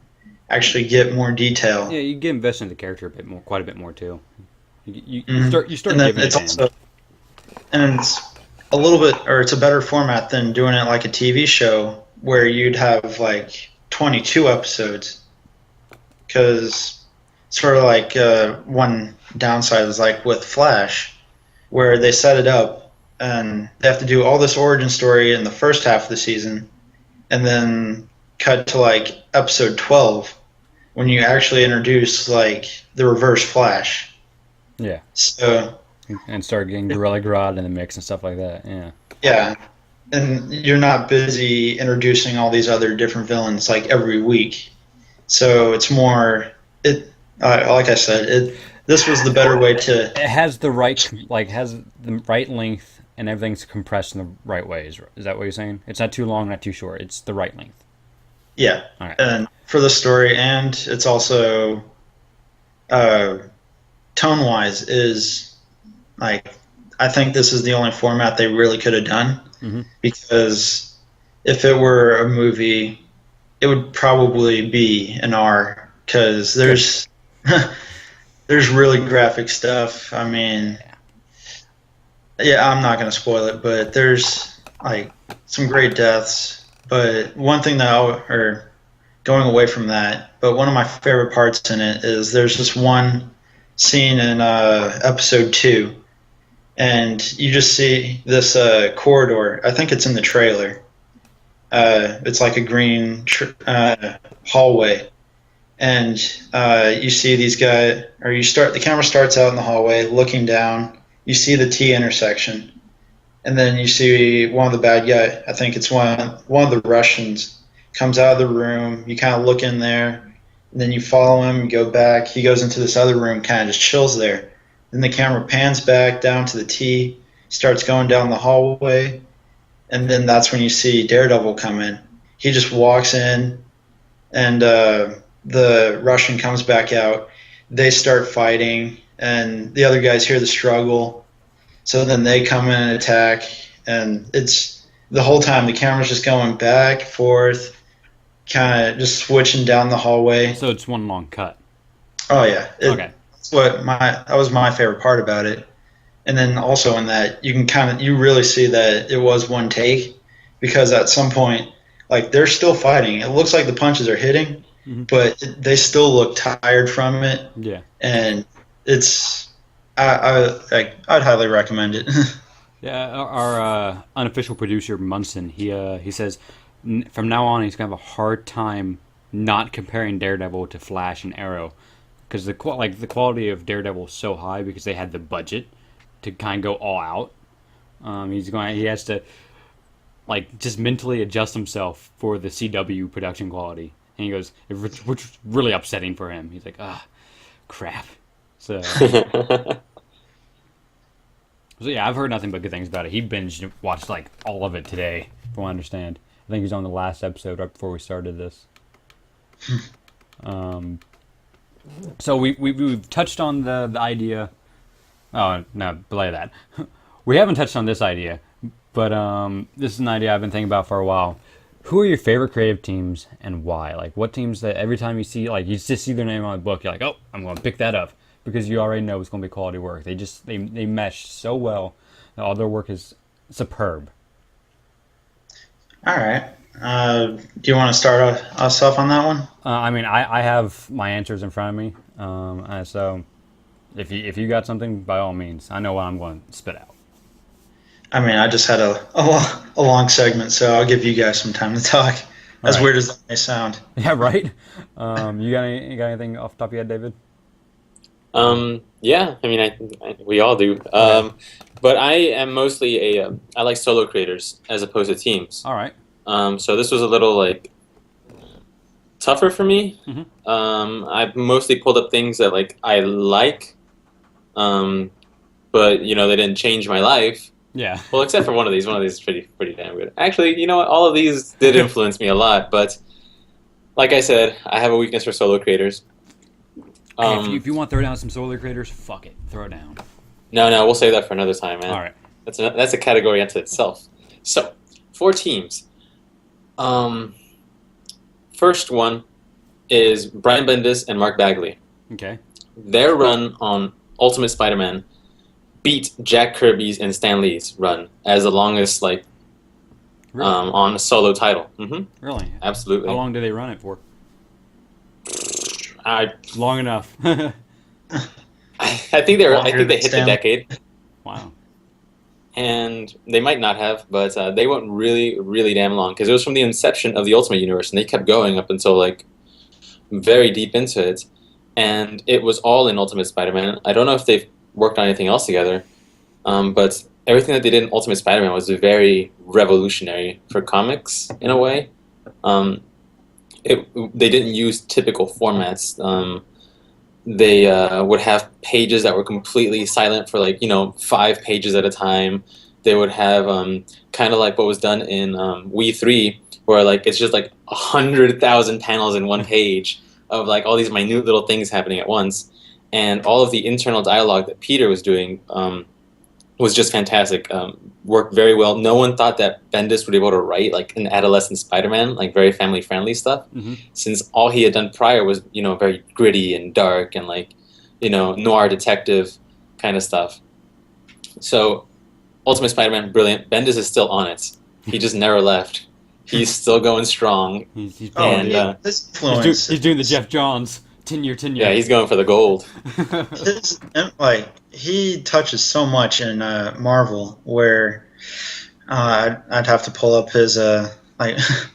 S2: actually get more detail.
S1: Yeah, you get invested in the character quite a bit more too. You
S2: Mhm.
S1: start
S2: And then
S1: giving
S2: it's
S1: it in.
S2: also, and it's a little bit, or it's a better format than doing it like a TV show where you'd have like 22 episodes. Because sort of like one downside is like with Flash, where they set it up and they have to do all this origin story in the first half of the season, and then cut to like episode 12 when you actually introduce like the Reverse Flash.
S1: Yeah.
S2: So
S1: And start getting Gorilla Grodd in the mix and stuff like that. Yeah.
S2: yeah, and you're not busy introducing all these other different villains like every week. So it's more like I said, this was the better way to.
S1: It has the right length, and everything's compressed in the right ways. Is that what you're saying? It's not too long, not too short. It's the right length.
S2: Yeah,
S1: All right.
S2: and for the story, and it's also tone-wise is like, I think this is the only format they really could have done,
S1: Mhm.
S2: because if it were a movie, it would probably be an R, because there's there's really graphic stuff. I mean, yeah, I'm not gonna spoil it, but there's like some great deaths. But one thing or going away from that, but one of my favorite parts in it is there's this one scene in episode 2, and you just see this corridor. I think it's in the trailer. It's like a green hallway, and you see these guys, or the camera starts out in the hallway looking down. You see the T intersection, and then you see one of the bad guy. I think it's one of the Russians comes out of the room. You kind of look in there, and then you follow him. You go back. He goes into this other room, kind of just chills there. Then the camera pans back down to the T, starts going down the hallway, and then that's when you see Daredevil come in. He just walks in, and the Russian comes back out. They start fighting, and the other guys hear the struggle. So then they come in and attack, and it's the whole time the camera's just going back, forth, kind of just switching down the hallway.
S1: So it's one long cut.
S2: Oh yeah,
S1: Okay.
S2: that was my favorite part about it. And then also in that you really see that it was one take, because at some point, like, they're still fighting. It looks like the punches are hitting,
S1: Mhm.
S2: but they still look tired from it.
S1: Yeah.
S2: And I'd highly recommend it.
S1: Yeah. Our unofficial producer Munson, he says from now on he's gonna have a hard time not comparing Daredevil to Flash and Arrow, because the quality of Daredevil is so high because they had the budget to kind of go all out, He has to like just mentally adjust himself for the CW production quality. And he goes, which was really upsetting for him. He's like, crap. So, yeah, I've heard nothing but good things about it. He binge watched like all of it today, from what I understand. I think he was on the last episode right before we started this. So we've touched on the idea. Oh no, belay that. We haven't touched on this idea, but this is an idea I've been thinking about for a while. Who are your favorite creative teams and why? Like, what teams that every time you see, like, you just see their name on a book, you're like, oh, I'm going to pick that up because you already know it's going to be quality work. They mesh so well that all their work is superb.
S2: All right. Do you want to start us off on that one?
S1: I have my answers in front of me, so if you got something, by all means, I know what I'm going to spit out.
S2: I just had a long segment, so I'll give you guys some time to talk. As weird as that may sound.
S1: Yeah, right? You got anything off the top of your head, David?
S3: Yeah, we all do. But I am mostly I like solo creators as opposed to teams.
S1: All right.
S3: So this was a little, like, tougher for me.
S1: Mm-hmm.
S3: I've mostly pulled up things that, like, I like, but, they didn't change my life.
S1: Yeah.
S3: Well, except for one of these. One of these is pretty damn good. Actually, you know what? All of these did influence me a lot, but like I said, I have a weakness for solo creators.
S1: Hey, if you want to throw down some solo creators, fuck it. Throw it down.
S3: No, we'll save that for another time, man.
S1: All right.
S3: That's a category unto itself. So, 4 teams. First one is Brian Bendis and Mark Bagley.
S1: Okay.
S3: Their run on Ultimate Spider-Man beat Jack Kirby's and Stan Lee's run as the longest, like,
S1: really?
S3: On a solo title. Mm-hmm.
S1: Really?
S3: Absolutely.
S1: How long did they run it for? Long enough.
S3: I think they hit the decade.
S1: Wow.
S3: And they might not have, but they went really, really damn long because it was from the inception of the Ultimate Universe, and they kept going up until, like, very deep into it. And it was all in Ultimate Spider-Man. I don't know if they've worked on anything else together, but everything that they did in Ultimate Spider-Man was very revolutionary for comics in a way. They didn't use typical formats. They would have pages that were completely silent for, like, 5 pages at a time. They would have kind of like what was done in Wii 3, where, like, it's just like 100,000 panels in one page of, like, all these minute little things happening at once. And all of the internal dialogue that Peter was doing was just fantastic. Worked very well. No one thought that Bendis would be able to write, like, an adolescent Spider-Man, like, very family-friendly stuff, since all he had done prior was, very gritty and dark and, like, noir detective kind of stuff. So, Ultimate Spider-Man, brilliant. Bendis is still on it. He just never left. He's still going strong.
S1: He's
S3: his
S2: influence.
S1: He's doing the Jeff Johns 10-year.
S3: Yeah, he's going for the gold.
S2: He touches so much in Marvel, where I'd have to pull up his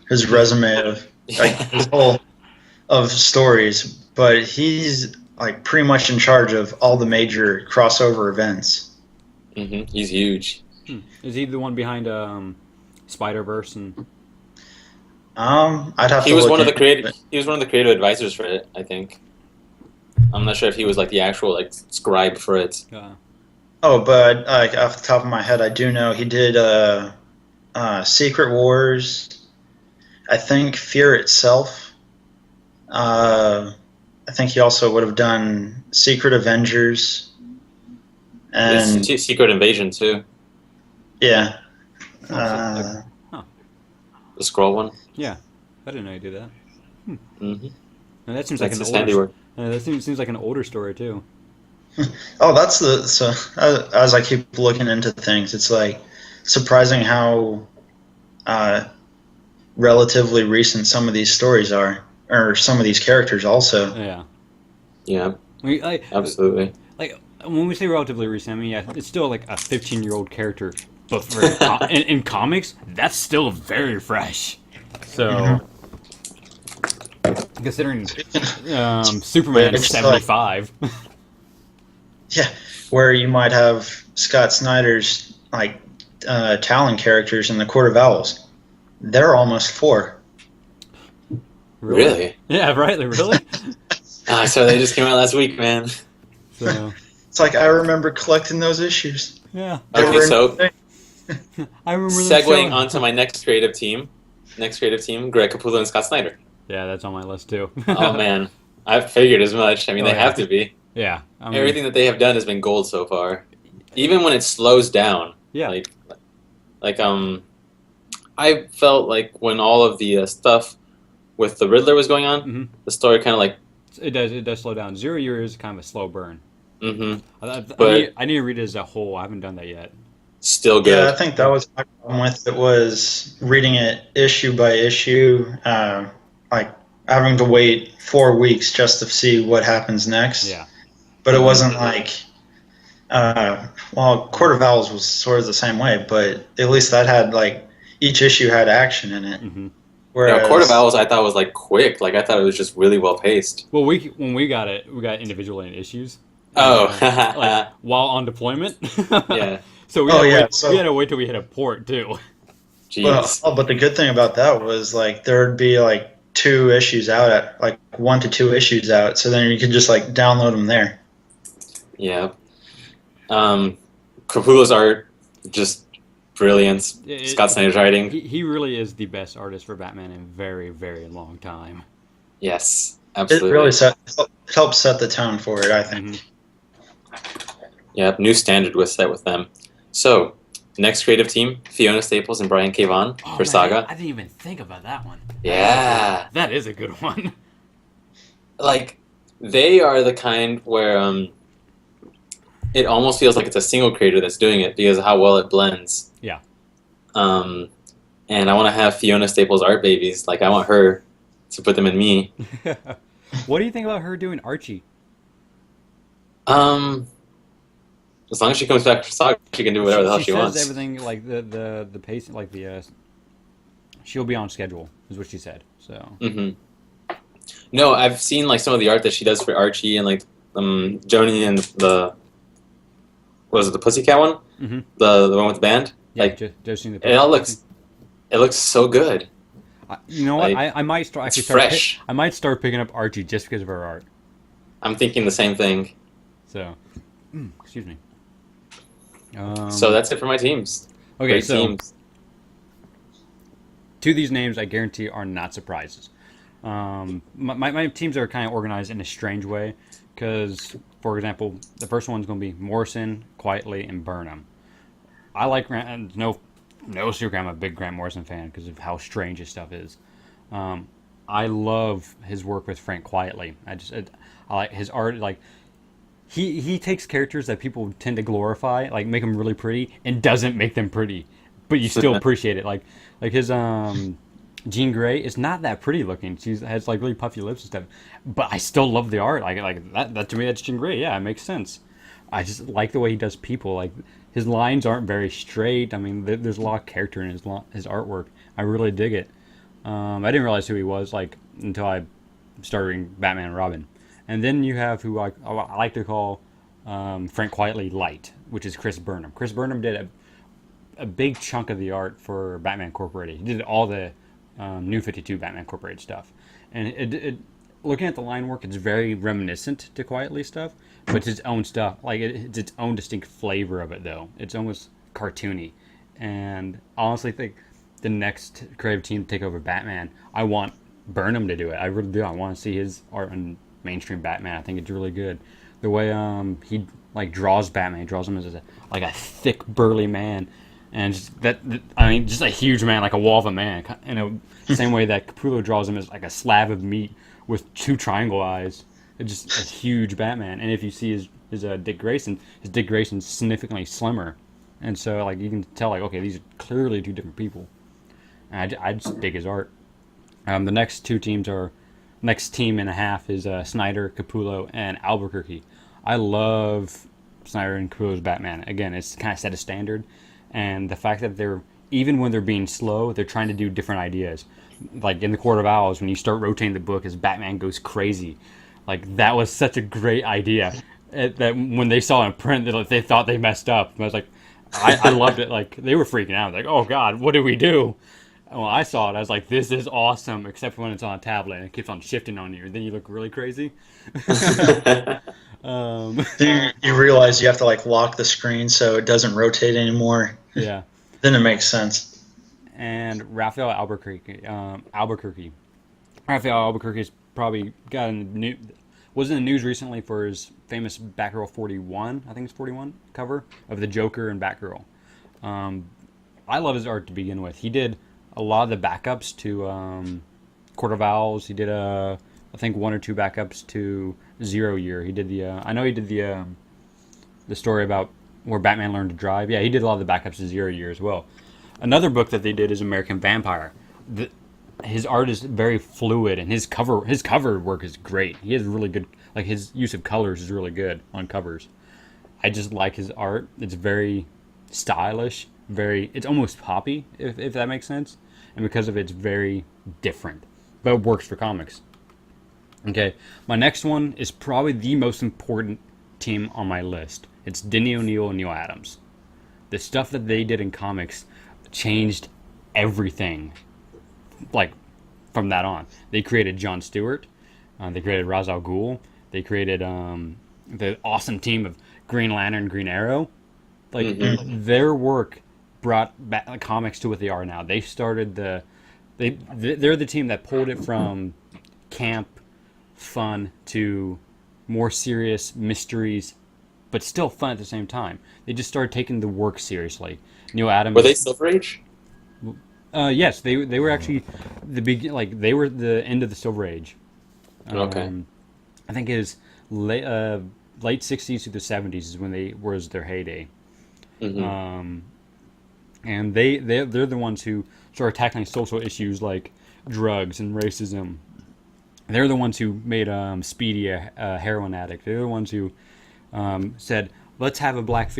S2: his resume of, like, his whole of stories, but he's, like, pretty much in charge of all the major crossover events.
S3: Mm-hmm. He's huge.
S1: Is he the one behind Spider-Verse and?
S2: I'd have
S3: He
S2: to
S3: was
S2: look
S3: one of the
S2: into
S3: creative.
S2: it.
S3: He was one of the creative advisors for it, I think. I'm not sure if he was, like, the actual, like, scribe for it.
S2: Oh, but, like, off the top of my head, I do know he did Secret Wars. I think Fear Itself. I think he also would have done Secret Avengers. And
S3: Secret Invasion too.
S2: Yeah.
S3: The scroll one.
S1: Yeah, I didn't know you did that.
S3: Mm-hmm.
S1: And that seems
S3: That's
S1: like
S3: his
S1: an older.
S3: handiwork.
S1: That seems like an older story too.
S2: Oh, as I keep looking into things, it's, like, surprising how relatively recent some of these stories are, or some of these characters also.
S1: Yeah.
S3: Yeah. Absolutely.
S1: Like, when we say relatively recent, yeah, it's still like a 15-year-old character, but for in comics, that's still very fresh. So, considering Superman is 75.
S2: Yeah, where you might have Scott Snyder's, like, Talon characters in the Court of Owls. They're almost 4.
S3: Really?
S1: Yeah, right. Really?
S3: So they just came out last week, man.
S1: So
S2: It's like I remember collecting those issues.
S1: yeah.
S2: They
S3: Okay,
S2: were
S3: so
S1: I remember them
S3: segueing
S1: showing-
S3: onto my next creative team, Greg Capullo and Scott Snyder.
S1: Yeah, that's on my list too.
S3: Oh man, I figured as much. I mean,
S1: Oh,
S3: they
S1: yeah.
S3: have to be.
S1: Yeah. I mean,
S3: Everything that they have done has been gold so far. Even when it slows down.
S1: Yeah.
S3: Like I felt like when all of the stuff with the Riddler was going on,
S1: Mhm.
S3: the story kind of like.
S1: It does slow down. 0 Year is kind of a slow burn.
S3: Mm-hmm.
S1: But I need to read it as a whole. I haven't done that yet.
S3: Still good.
S2: Yeah, I think that was my problem with it, was reading it issue by issue, like having to wait 4 weeks just to see what happens next.
S1: Yeah.
S2: But it wasn't like, Court of Owls was sort of the same way, but at least that had like each issue had action in it.
S1: Mm-hmm.
S2: Whereas,
S3: Court of Owls I thought was like quick. Like I thought it was just really well paced.
S1: Well, when we got it, we got individually in issues.
S3: Oh.
S1: Like while on deployment.
S3: Yeah.
S1: So we had to wait till we hit a port too.
S3: Jeez.
S2: But the good thing about that was like there'd be like 2 issues out at like 1 to 2 issues out, so then you could just like download them there.
S3: Yeah. Capullo's art, just brilliant. Scott Snyder's writing.
S1: He really is the best artist for Batman in a very, very long time.
S3: Yes, absolutely.
S2: It really helps set the tone for it, I think.
S1: Mm-hmm.
S3: Yeah, new standard was set with them. So, next creative team, Fiona Staples and Brian K. Vaughan for Saga.
S1: I didn't even think about that one.
S3: Yeah.
S1: That is a good one.
S3: Like, they are the kind where it almost feels like it's a single creator that's doing it because of how well it blends.
S1: Yeah.
S3: And I want to have Fiona Staples art babies. Like, I want her to put them in me.
S1: What do you think about her doing Archie?
S3: As long as she comes back for Saga, she can do whatever the hell she wants.
S1: She says everything like the pace, like she'll be on schedule, is what she said. So.
S3: Mm-hmm. No, I've seen like some of the art that she does for Archie and like Joni and the was it the Pussycat one?
S1: Mm-hmm.
S3: The one with the band.
S1: Yeah,
S3: like
S1: just seeing the.
S3: It looks so good.
S1: You know what?
S3: Like,
S1: I might start.
S3: It's fresh.
S1: I might start picking up Archie just because of her art.
S3: I'm thinking the same thing.
S1: So, excuse me.
S3: So that's it for my teams.
S1: Okay,
S3: Great
S1: so
S3: teams.
S1: 2 of these names I guarantee are not surprises. My teams are kind of organized in a strange way because, for example, the first one's going to be Morrison, Quietly, and Burnham. I like Grant. No secret, I'm a big Grant Morrison fan because of how strange his stuff is. I love his work with Frank Quietly. I like his art. Like he takes characters that people tend to glorify, like make them really pretty, and doesn't make them pretty, but you still appreciate it. Like his Jean Grey is not that pretty looking. She has like really puffy lips and stuff, but I still love the art. Like that to me, that's Jean Grey. Yeah, it makes sense. I just like the way he does people. Like his lines aren't very straight. I mean, there's a lot of character in his artwork. I really dig it. I didn't realize who he was like until I started reading Batman and Robin. And then you have who I like to call Frank Quietly Light, which is Chris Burnham. Chris Burnham did a big chunk of the art for Batman Incorporated. He did all the New 52 Batman Incorporated stuff. And it looking at the line work, it's very reminiscent to Quietly stuff, but it's its own stuff. Like it's its own distinct flavor of it, though. It's almost cartoony. And I honestly think the next creative team to take over Batman, I want Burnham to do it. I really do. I want to see his art on mainstream Batman. I think it's really good. The way he like draws Batman, he draws him as a thick, burly man, and just just a huge man, like a wall of a man. Same way that Capullo draws him as like a slab of meat with 2 triangle eyes. It's just a huge Batman. And if you see his Dick Grayson's significantly slimmer, and so like you can tell like okay, these are clearly 2 different people. And I just dig his art. The next team and a half is Snyder, Capullo, and Albuquerque. I love Snyder and Capullo's Batman. Again, it's kind of set a standard, and the fact that even when they're being slow, they're trying to do different ideas. Like in the Court of Owls, when you start rotating the book as Batman goes crazy, like that was such a great idea that when they saw it in print, they thought they messed up. I was like, I loved it. Like, they were freaking out. Like, oh God, what do we do? And when I saw it, I was like, this is awesome, except for when it's on a tablet and it keeps on shifting on you. Then you look really crazy.
S2: Then you realize you have to like lock the screen so it doesn't rotate anymore.
S1: Yeah.
S2: Then it makes sense.
S1: And Albuquerque. Raphael Albuquerque's probably got in the new, was in the news recently for his famous Batgirl 41, I think it's 41 cover of the Joker and Batgirl. I love his art to begin with. He did a lot of the backups to Court of Owls. He did I think one or two backups to Zero Year. He did I know he did the story about where Batman learned to drive. Yeah, he did a lot of the backups to Zero Year as well. Another book that they did is American Vampire. His art is very fluid, and his cover work is great. He has really good, like, his use of colors is really good on covers. I just like his art. It's very stylish, it's almost poppy, if that makes sense. And because of it, it's very different, but it works for comics. Okay, my next one is probably the most important team on my list. It's Denny O'Neil and Neil Adams. The stuff that they did in comics changed everything. Like, from that on, they created Jon Stewart, they created Ra's al Ghul, they created the awesome team of Green Lantern, Green Arrow. Like, their work brought back comics to what they are now. They started they're the team that pulled it from camp fun to more serious mysteries, but still fun at the same time. They just started taking the work seriously. Neil Adams.
S3: Were they Silver Age?
S1: Yes, they were actually they were the end of the Silver Age.
S3: Okay.
S1: I think it was late 60s to the 70s is when was their heyday. And they're the ones who started tackling social issues like drugs and racism. They're the ones who made Speedy a heroin addict. They're the ones who said, let's have a black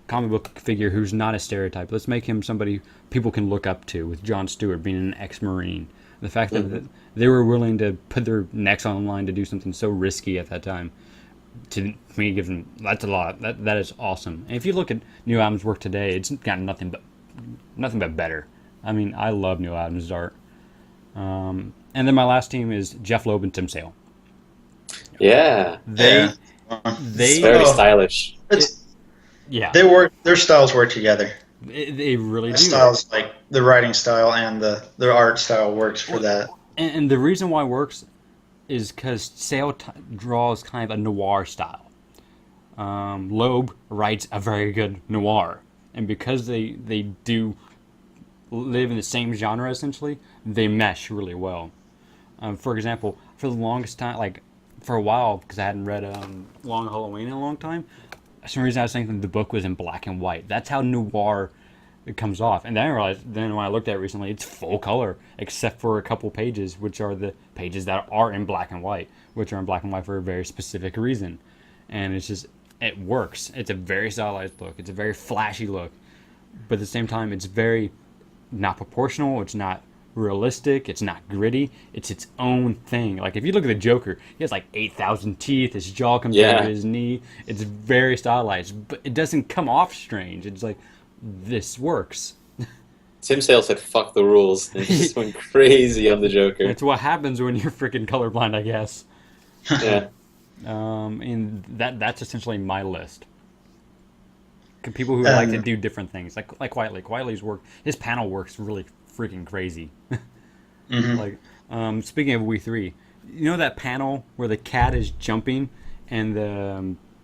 S1: comic book figure who's not a stereotype. Let's make him somebody people can look up to, with Jon Stewart being an ex-Marine. The fact that they were willing to put their necks on the line to do something so risky at that time, to me, that's a lot. That is awesome. And if you look at Neil Adams' work today, it's got nothing but better. I mean, I love Neil Adams' art. And then my last team is Jeff Loeb and Tim Sale.
S3: Yeah.
S1: They
S3: very stylish.
S1: Yeah.
S2: Their styles work together.
S1: They really do.
S2: Styles, like the writing style and the art style, works for that.
S1: And the reason why it works is because Sale draws kind of a noir style. Loeb writes a very good noir, and because they do live in the same genre essentially, they mesh really well. For example, for the longest time, like for a while, because I hadn't read Long Halloween in a long time, for some reason I was thinking the book was in black and white. That's how noir it comes off. And then I realized, when I looked at it recently, it's full color, except for a couple pages, which are the pages that are in black and white, which are in black and white for a very specific reason. And it's just, it works. It's a very stylized look. It's a very flashy look. But at the same time, it's very not proportional. It's not realistic. It's not gritty. It's its own thing. Like, if you look at the Joker, he has like 8,000 teeth. His jaw comes down to his knee. It's very stylized, but it doesn't come off strange. It's like, this works.
S3: Tim Sale said, "Fuck the rules," and he just went crazy on the Joker.
S1: It's what happens when you're freaking colorblind, I guess.
S3: Yeah.
S1: And that's essentially my list. People who like to do different things, like Quietly. Quietly's work, his panel work's really freaking crazy. Like, speaking of We Three, you know that panel where the cat is jumping and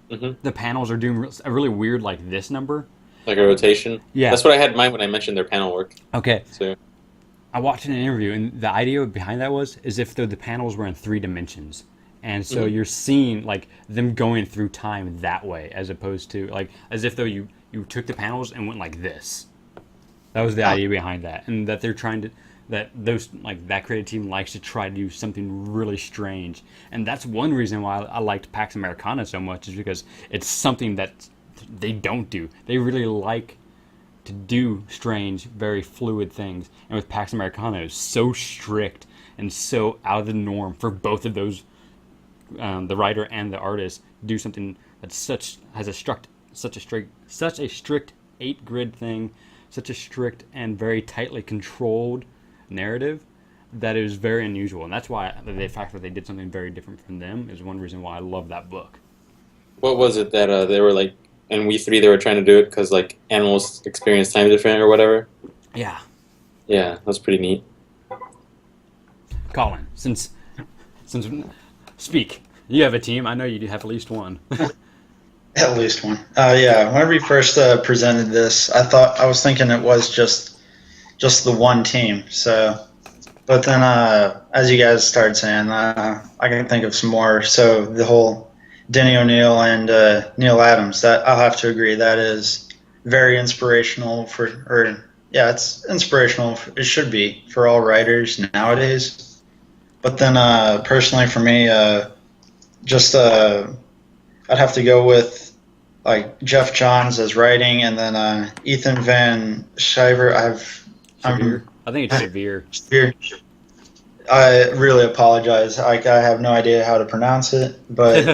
S1: the panels are doing a really weird, like, this number?
S3: Like a rotation?
S1: Yeah.
S3: That's what I had in mind when I mentioned their panel work.
S1: Okay.
S3: So
S1: I watched an interview, and the idea behind that was as if the panels were in 3 dimensions. And so you're seeing, like, them going through time that way, as opposed to, like, as if though you took the panels and went like this. That was the idea behind that. And that they're trying to, that creative team likes to try to do something really strange. And that's one reason why I liked Pax Americana so much, is because it's something that they don't do. They really like to do strange, very fluid things. And with Pax Americana, it's so strict and so out of the norm for both of those, the writer and the artist, do something that's such a strict 8 grid thing, such a strict and very tightly controlled narrative that is very unusual, and that's why the fact that they did something very different from them is one reason why I love that book.
S3: What was it that they were like, in We 3 they were trying to do it because like animals experience time different or whatever?
S1: Yeah.
S3: Yeah, that's pretty neat.
S1: Colin, since speak, you have a team. I know you do have at least one.
S2: At least one. Yeah. Whenever you first presented this, I was thinking it was just the one team. So, but then as you guys started saying, I can think of some more. So the whole Denny O'Neil and Neil Adams. That I'll have to agree. That is very inspirational it's inspirational. It should be for all writers nowadays. But then personally for me, I'd have to go with like Jeff Johns as writing, and then Ethan Van Sciver.
S1: I think it's Severe.
S2: I really apologize. I have no idea how to pronounce it, but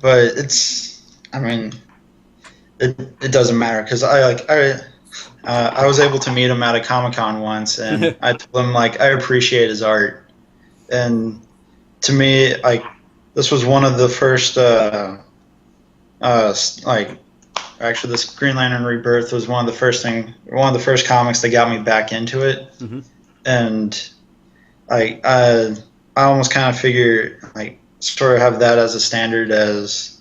S2: but it's. I mean, it doesn't matter because I was able to meet him at a Comic-Con once, and I told him like I appreciate his art, and to me like this was one of the first actually this Green Lantern Rebirth was one of the first comics that got me back into it.
S1: Mm-hmm.
S2: And I almost kind of figure like sort of have that as a standard as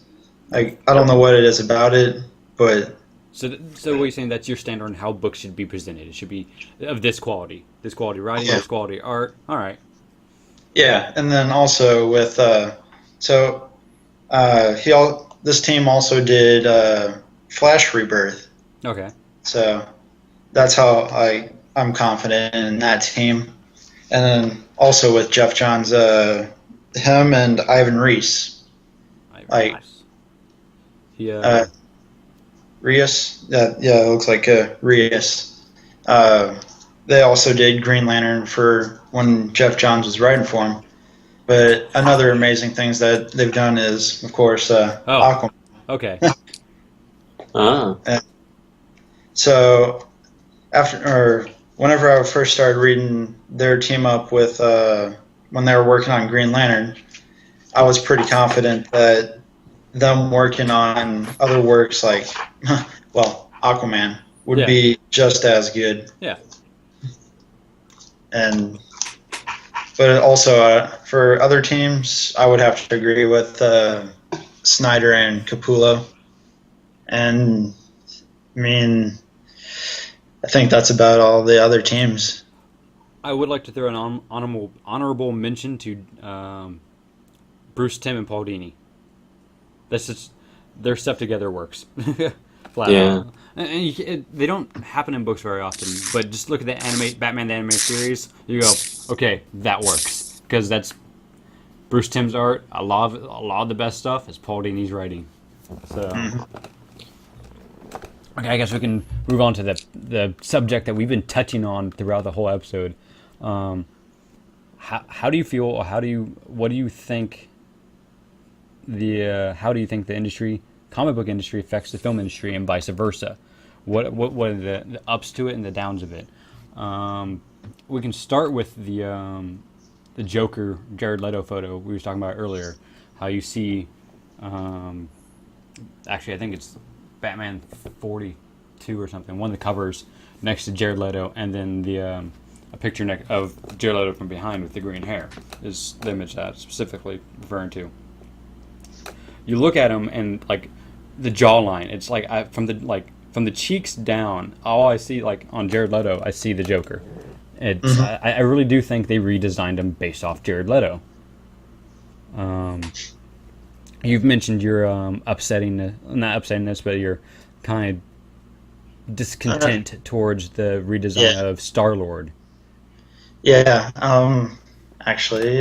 S2: I don't know what it is about it, but
S1: so what you're saying, that's your standard on how books should be presented. It should be of this quality writing, this quality art. All right.
S2: Yeah, and then also with this team also did Flash Rebirth.
S1: Okay.
S2: So that's how I'm confident in that team. And then also with Jeff Johns, him and Ivan Reis. Reis? Yeah, it looks like Reis. They also did Green Lantern for when Jeff Johns was writing for him. But another amazing things that they've done is, of course, Aquaman.
S1: Okay.
S2: So whenever I first started reading their team up with when they were working on Green Lantern, I was pretty confident that them working on other works like, Aquaman would be just as good.
S1: Yeah.
S2: But also for other teams, I would have to agree with Snyder and Capullo. And I mean, I think that's about all the other teams.
S1: I would like to throw an honorable mention to Bruce Timm and Paul Dini. That's just their stuff together works. Flat out. And they don't happen in books very often, but just look at the Batman the Animated Series. You go, okay, that works because that's Bruce Timm's art. A lot of the best stuff is Paul Dini's writing. So, okay, I guess we can move on to the subject that we've been touching on throughout the whole episode. How do you feel? Or what do you think? How do you think the industry, comic book industry, affects the film industry, and vice versa? What are the ups to it and the downs of it? We can start with the Joker Jared Leto photo we were talking about earlier. How you see, actually I think it's Batman 42 or something. One of the covers next to Jared Leto, and then a picture of Jared Leto from behind with the green hair is the image that I'm specifically referring to. You look at him and like the jawline. It's like from the cheeks down. All I see like on Jared Leto, I see the Joker. It's I really do think they redesigned him based off Jared Leto. You've mentioned your not upsettingness, but your kind of discontent towards the redesign of Star-Lord.
S2: Yeah, actually,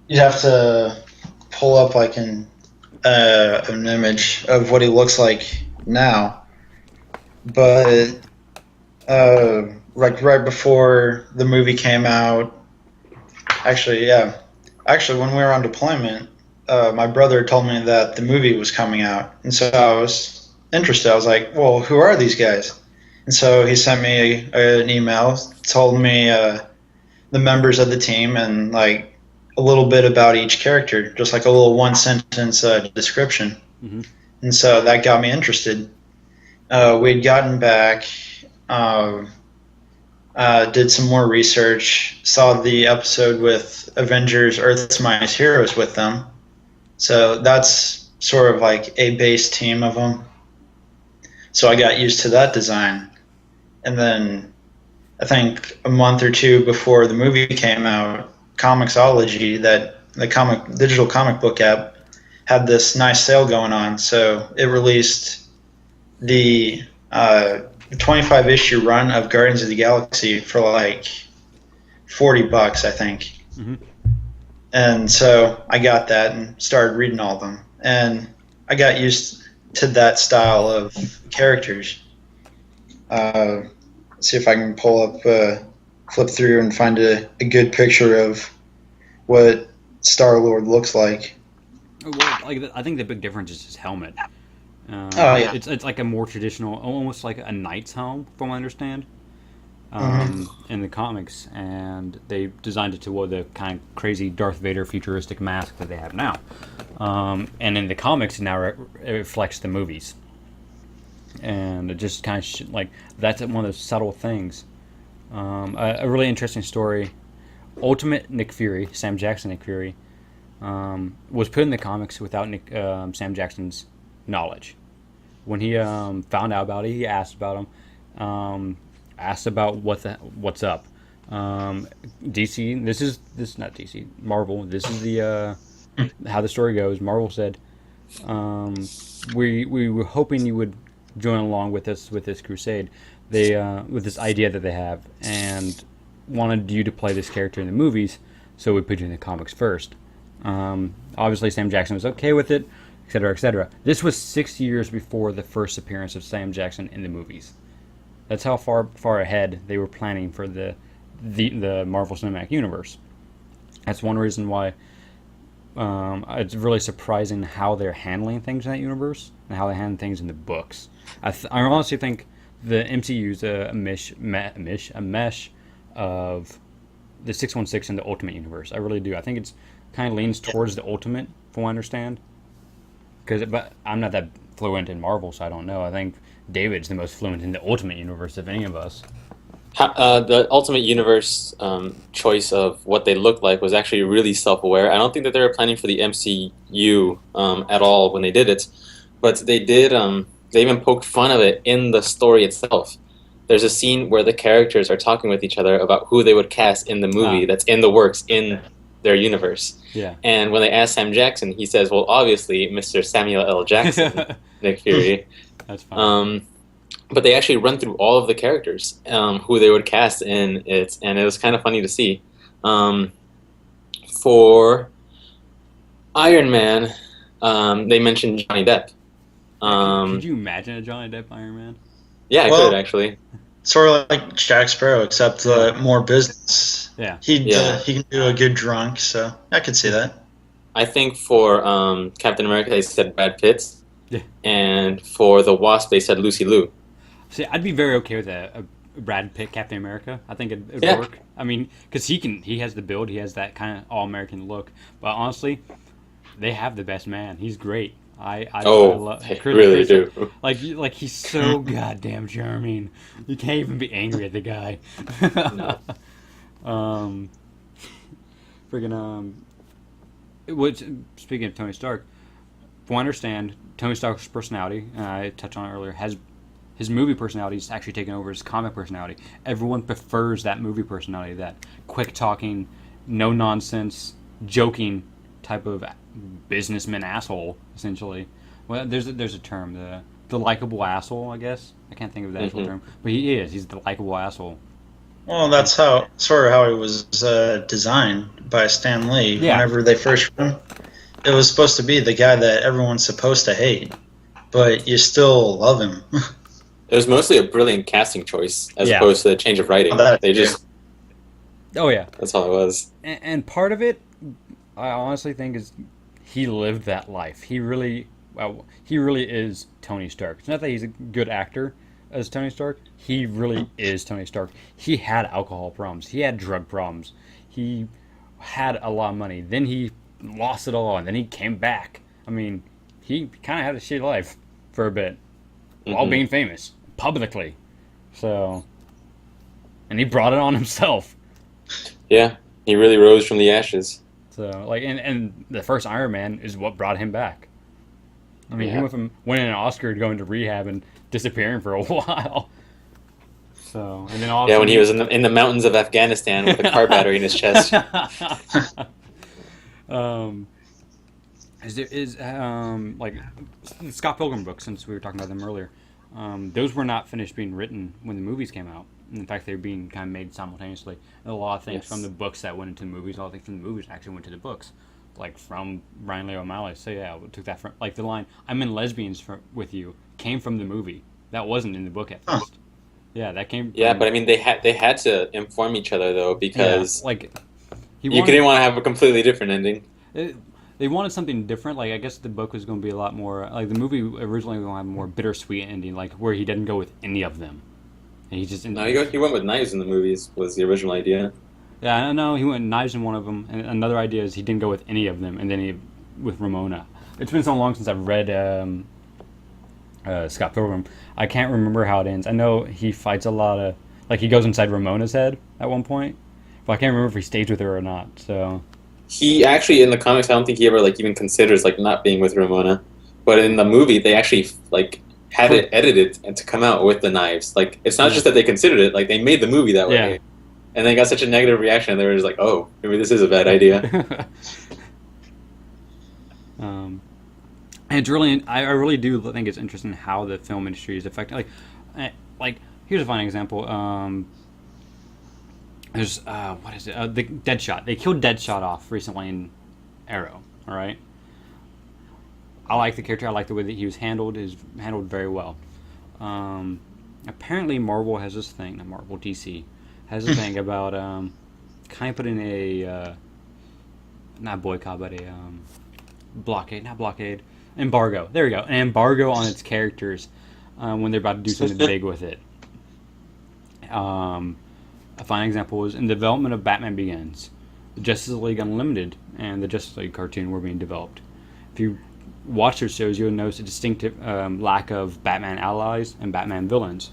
S2: you'd have to pull up like an image of what he looks like now, but like right before the movie came out, actually when we were on deployment, my brother told me that the movie was coming out, and so I was interested. I was like, "Well, who are these guys?" And so he sent me an email, told me the members of the team, and like a little bit about each character, just like a little one sentence description.
S1: Mm-hmm.
S2: And so that got me interested. We'd gotten back, did some more research, saw the episode with Avengers Earth's Mightiest Heroes with them. So that's sort of like a base team of them. So I got used to that design. And then I think a month or two before the movie came out, Comixology, that the digital comic book app, had this nice sale going on. So it released the 25 issue run of Guardians of the Galaxy for like $40, I think.
S1: Mm-hmm.
S2: And so I got that and started reading all of them. And I got used to that style of characters. Let's see if I can pull up, flip through and find a good picture of what Star-Lord looks like.
S1: Well, like I think the big difference is his helmet.
S2: Oh yeah,
S1: it's like a more traditional, almost like a knight's helm, from what I understand, in the comics, and they designed it to the kind of crazy Darth Vader futuristic mask that they have now. And in the comics, now it reflects the movies, and it just kind of like that's one of those subtle things. A really interesting story. Ultimate Nick Fury, Sam Jackson Nick Fury, was put in the comics without Sam Jackson's knowledge. When he found out about it, he asked about him, asked about what's up. DC, this is not DC, Marvel. This is the how the story goes. Marvel said, we were hoping you would join along with us with this crusade. They with this idea that they have, and wanted you to play this character in the movies, so we put you in the comics first. Obviously, Sam Jackson was okay with it, etc., etc. This was 6 years before the first appearance of Sam Jackson in the movies. That's how far ahead they were planning for the Marvel Cinematic Universe. That's one reason why it's really surprising how they're handling things in that universe and how they handle things in the books. I honestly think the MCU is a mesh of the 616 and the Ultimate Universe. I really do. I think it's kind of leans towards the Ultimate, from what I understand. But I'm not that fluent in Marvel, so I don't know. I think David's the most fluent in the Ultimate Universe of any of us.
S3: The Ultimate Universe choice of what they looked like was actually really self-aware. I don't think that they were planning for the MCU at all when they did it, but they did. They even poked fun of it in the story itself. There's a scene where the characters are talking with each other about who they would cast in the movie that's in the works in their universe.
S1: Yeah.
S3: And when they ask Sam Jackson, he says, well, obviously, Mr. Samuel L. Jackson, Nick Fury.
S1: That's fine.
S3: But they actually run through all of the characters, who they would cast in it, and it was kind of funny to see. For Iron Man, they mentioned Johnny Depp.
S1: Could you imagine a Johnny Depp Iron Man?
S3: Yeah, I could actually.
S2: Sort of like Jack Sparrow, except more business.
S1: Yeah.
S2: He can do a good drunk, so I could see that.
S3: I think for Captain America, they said Brad Pitt.
S1: Yeah.
S3: And for the Wasp, they said Lucy Liu.
S1: See, I'd be very okay with a Brad Pitt Captain America. I think it'd work. I mean, because he has the build, he has that kind of all-American look. But honestly, they have the best man. He's great. I love
S3: really do.
S1: Like he's so goddamn charming. You can't even be angry at the guy.
S3: No.
S1: Speaking of Tony Stark, from what I understand, Tony Stark's personality, and I touched on it earlier, has his movie personality is actually taken over his comic personality. Everyone prefers that movie personality, that quick talking, no nonsense, joking type of businessman asshole, essentially. Well, there's a term, the likable asshole, I guess. I can't think of the actual term, but he's the likable asshole.
S2: Well, that's how he was designed by Stan Lee.
S1: Yeah.
S2: Whenever they first wrote him, it was supposed to be the guy that everyone's supposed to hate, but you still love him.
S3: It was mostly a brilliant casting choice as opposed to the change of writing.
S1: Oh yeah,
S3: that's all it was.
S1: And part of it, I honestly think, is he lived that life. He really is Tony Stark. It's not that he's a good actor as Tony Stark. He really is Tony Stark. He had alcohol problems. He had drug problems. He had a lot of money. Then he lost it all, and then he came back. I mean, he kind of had a shitty life for a bit while being famous publicly. So, and he brought it on himself.
S3: Yeah, he really rose from the ashes.
S1: So, like, and the first Iron Man is what brought him back. I mean, he went from winning an Oscar to going to rehab and disappearing for a while. So, and then all
S3: when he was in the mountains of Afghanistan with a car battery in his chest.
S1: Like Scott Pilgrim books, since we were talking about them earlier, those were not finished being written when the movies came out. In fact, they were being kind of made simultaneously. And a lot of things from the books that went into the movies, a lot of things from the movies actually went to the books. Like from Brian Lee O'Malley. So yeah, we took that from, like, the line, "I'm in lesbians with you," came from the movie. That wasn't in the book at first. Yeah, that came from,
S3: but I mean, they had to inform each other, though, because
S1: you
S3: didn't want to have a completely different ending.
S1: They wanted something different. Like, I guess the book was going to be a lot more, like, the movie originally was going to have a more bittersweet ending, like where he didn't go with any of them. And
S3: he went with knives in the movies, was the original idea.
S1: Yeah, I know he went knives in one of them, and another idea is he didn't go with any of them, and then with Ramona. It's been so long since I've read Scott Pilgrim. I can't remember how it ends. I know he fights a lot of, like, he goes inside Ramona's head at one point, but I can't remember if he stays with her or not. So
S3: he actually, in the comics, I don't think he ever even considers not being with Ramona, but in the movie they actually had it edited and to come out with the knives. Like, it's not just that they considered it; they made the movie that way.
S1: Yeah.
S3: And they got such a negative reaction, and they were just like, "Oh, maybe this is a bad idea."
S1: It's really, I really do think it's interesting how the film industry is affected. Like here's a fine example. There's what is it? The Deadshot. They killed Deadshot off recently in Arrow. All right. I like the character. I like the way that he was handled. Is handled very well. Apparently, Marvel has this thing. Not Marvel, DC has a thing about kind of putting a not boycott, but a embargo. There we go, an embargo on its characters when they're about to do something big with it. A fine example was in the development of Batman Begins, the Justice League Unlimited and the Justice League cartoon were being developed. If you watch those shows, you'll notice a distinctive lack of Batman allies and Batman villains.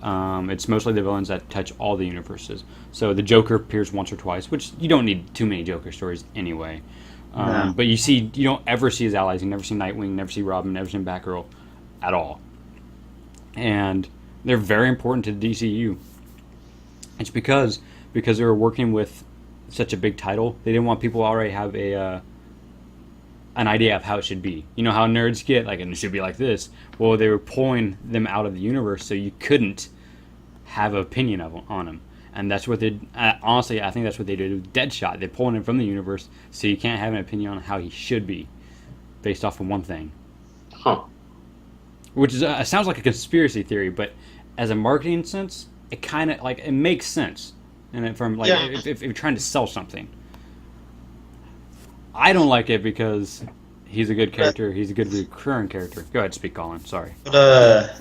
S1: It's mostly the villains that touch all the universes. So the Joker appears once or twice, which you don't need too many Joker stories anyway. But you don't ever see his allies. You never see Nightwing, never see Robin, never see Batgirl at all. And they're very important to the DCU. It's because they were working with such a big title. They didn't want people to already have an idea of how it should be. You know how nerds get, and it should be like this. Well, they were pulling them out of the universe so you couldn't have an opinion on them. And that's what they honestly, I think that's what they did with Deadshot. They're pulling him from the universe so you can't have an opinion on how he should be based off of one thing.
S3: Huh.
S1: Which is sounds like a conspiracy theory, but as a marketing sense, it kind of it makes sense. And if you're trying to sell something. I don't like it because he's a good character. He's a good recurring character. Go ahead, speak, Colin. Sorry.
S2: But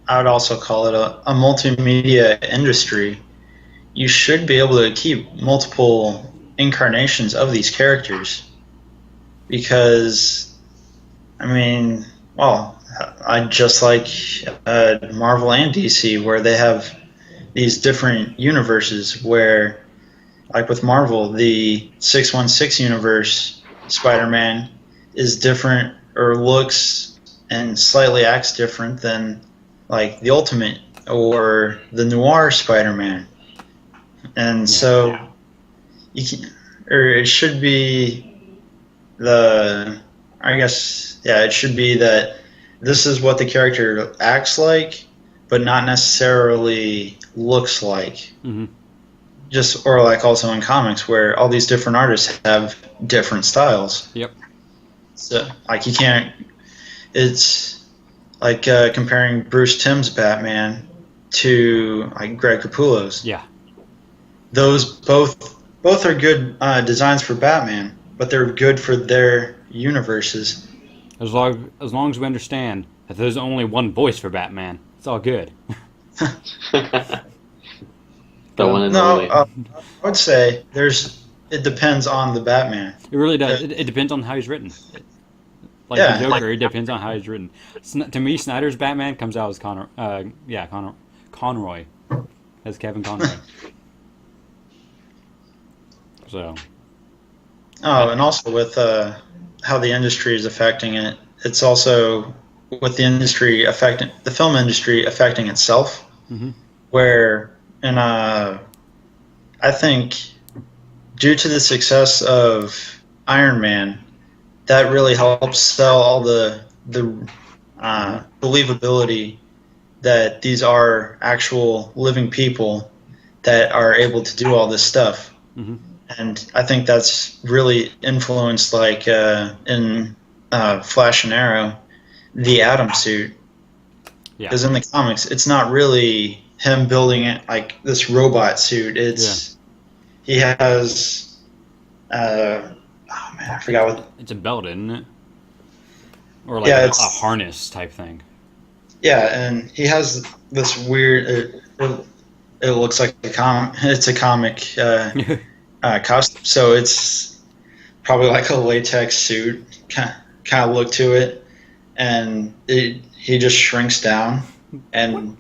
S2: I would also call it a multimedia industry. You should be able to keep multiple incarnations of these characters because, I just like Marvel and DC where they have these different universes where, like with Marvel, the 616 universe Spider-Man is different or looks and slightly acts different than the Ultimate or the Noir Spider-Man. And so it should be it should be that this is what the character acts like, but not necessarily looks like.
S1: Mm-hmm.
S2: Also in comics where all these different artists have different styles.
S1: Yep.
S2: So you can't. It's like comparing Bruce Timm's Batman to Greg Capullo's.
S1: Yeah.
S2: Those both are good designs for Batman, but they're good for their universes.
S1: As long as we understand that there's only one voice for Batman, it's all good.
S3: The one and
S2: No,
S3: only.
S2: I would say it depends on the Batman.
S1: It really does. It depends on how he's written. Like
S2: Yeah.
S1: the Joker, it depends on how he's written. To me, Snyder's Batman comes out as Conroy, as Kevin Conroy. So.
S2: Oh, and also with how the industry is affecting it, it's also with the industry affecting the film industry affecting itself.
S1: Mm-hmm.
S2: Where, and I think due to the success of Iron Man, that really helps sell all the believability that these are actual living people that are able to do all this stuff.
S1: Mm-hmm.
S2: And I think that's really influenced, like in Flash and Arrow, the Atom suit.
S1: Yeah.
S2: Because in the comics, it's not really him building it like this robot suit. It's he has oh man, I forgot what.
S1: It's a belt, isn't it? Or like
S2: Yeah,
S1: a
S2: it's-
S1: harness type thing.
S2: Yeah, and he has this weird. It looks like it's a comic costume, so it's probably like a latex suit kind of look to it, and he just shrinks down, and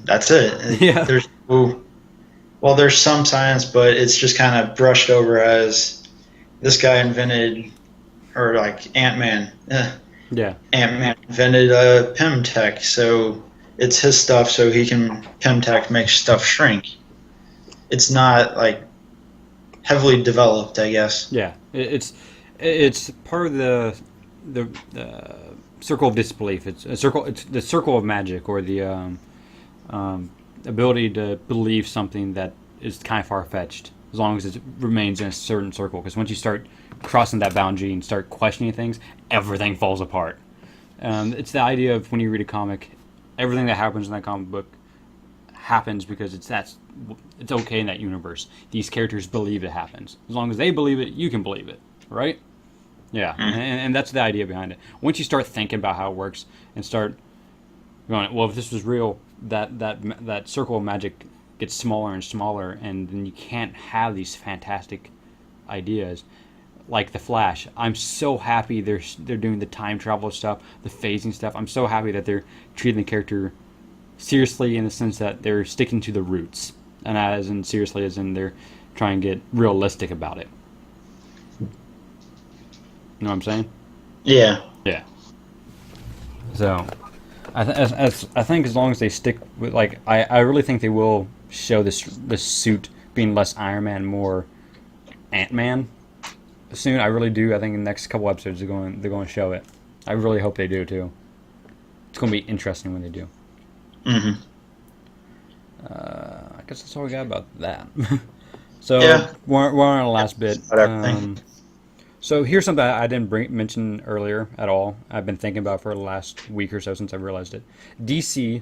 S2: that's it.
S1: Yeah.
S2: There's some science, but it's just kind of brushed over as this guy invented, or like Ant-Man.
S1: Yeah.
S2: Ant-Man invented PEM tech, so it's his stuff, so he can PEM tech make stuff shrink. It's not like heavily developed, I guess.
S1: Yeah. It's part of the circle of disbelief. It's the circle of magic, or the ability to believe something that is kind of far fetched, as long as it remains in a certain circle. Because once you start crossing that boundary and start questioning things, everything falls apart. It's the idea of when you read a comic, everything that happens in that comic book happens because it's okay in that universe. These characters believe it happens. As long as they believe it, you can believe it, right? Yeah, and that's the idea behind it. Once you start thinking about how it works and start going, well, if this was real, that circle of magic gets smaller and smaller, and then you can't have these fantastic ideas like the Flash. I'm so happy they're doing the time travel stuff, the phasing stuff. I'm so happy that they're treating the character seriously, in the sense that they're sticking to the roots, and as in seriously as in they're trying to get realistic about it. You know what I'm saying?
S2: Yeah.
S1: Yeah. So, I think as long as they stick with, like, I really think they will show this suit being less Iron Man, more Ant-Man soon. I really do. I think in the next couple episodes they're going to show it. I really hope they do too. It's going to be interesting when they do.
S2: Mm-hmm.
S1: I guess that's all we got about that. So
S2: Yeah.
S1: we're on the last bit.
S2: About everything.
S1: So here's something I didn't mention earlier at all. I've been thinking about for the last week or so since I realized it. DC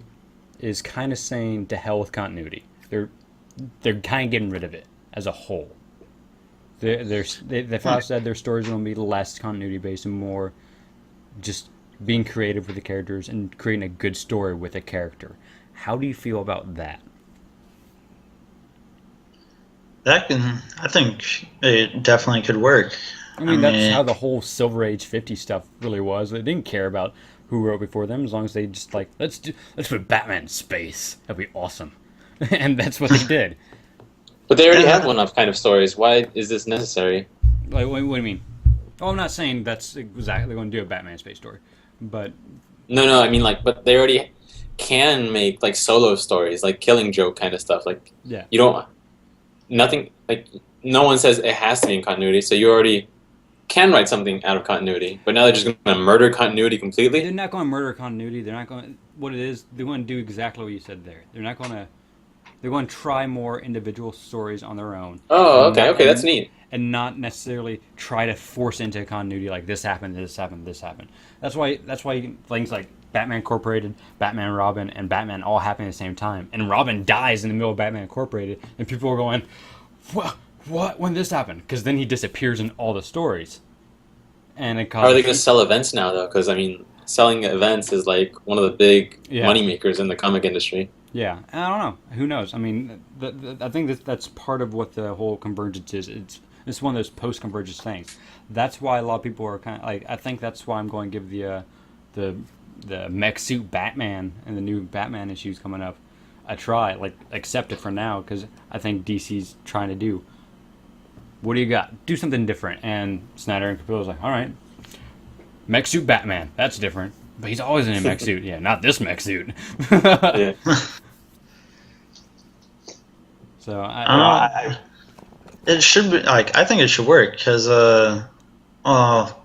S1: is kind of saying to hell with continuity. They're kind of getting rid of it as a whole. They've said their stories are going to be less continuity based and more just being creative with the characters and creating a good story with a character. How do you feel about that?
S2: I think it definitely could work.
S1: I mean, that's how the whole Silver Age 50 stuff really was. They didn't care about who wrote before them, as long as they just like, let's put Batman in space. That'd be awesome. And that's what they did.
S3: But they already have one-off kind of stories. Why is this necessary?
S1: Like, what do you mean? Oh, I'm not saying that's exactly they're going to do a Batman space story, but
S3: No, I mean, like, but they already can make, like, solo stories, like Killing Joke kind of stuff. Like,
S1: yeah,
S3: you don't, nothing, like, no one says it has to be in continuity, so you already can write something out of continuity. But now they're just going to murder continuity completely?
S1: they're not going to murder continuity. They're not going. What it is, they're going to do exactly what you said there. They're not going to. They're going to try more individual stories on their own.
S3: Oh,
S1: And
S3: okay, that's neat.
S1: And not necessarily try to force into continuity like this happened, this happened, this happened. That's why things like Batman Incorporated, Batman and Robin, and Batman all happen at the same time. And Robin dies in the middle of Batman Incorporated, and people are going, what? When this happened? Because then he disappears in all the stories. And it
S3: How are they going to
S1: causes...
S3: sell events now, though? Because, I mean, selling events is like one of the big
S1: Yeah.
S3: moneymakers in the comic industry.
S1: Yeah, and I don't know. Who knows? I mean, I think that's part of what the whole convergence is. It's one of those post-convergence things. That's why a lot of people are kind of like. I think that's why I'm going to give the mech suit Batman and the new Batman issues coming up a try. Like, accept it for now because I think DC's trying to do. What do you got? Do something different. And Snyder and Capullo's like, all right, mech suit Batman. That's different. But he's always in a mech suit. Yeah, not this mech suit.
S3: Yeah.
S1: So
S2: it should be like I think it should work because for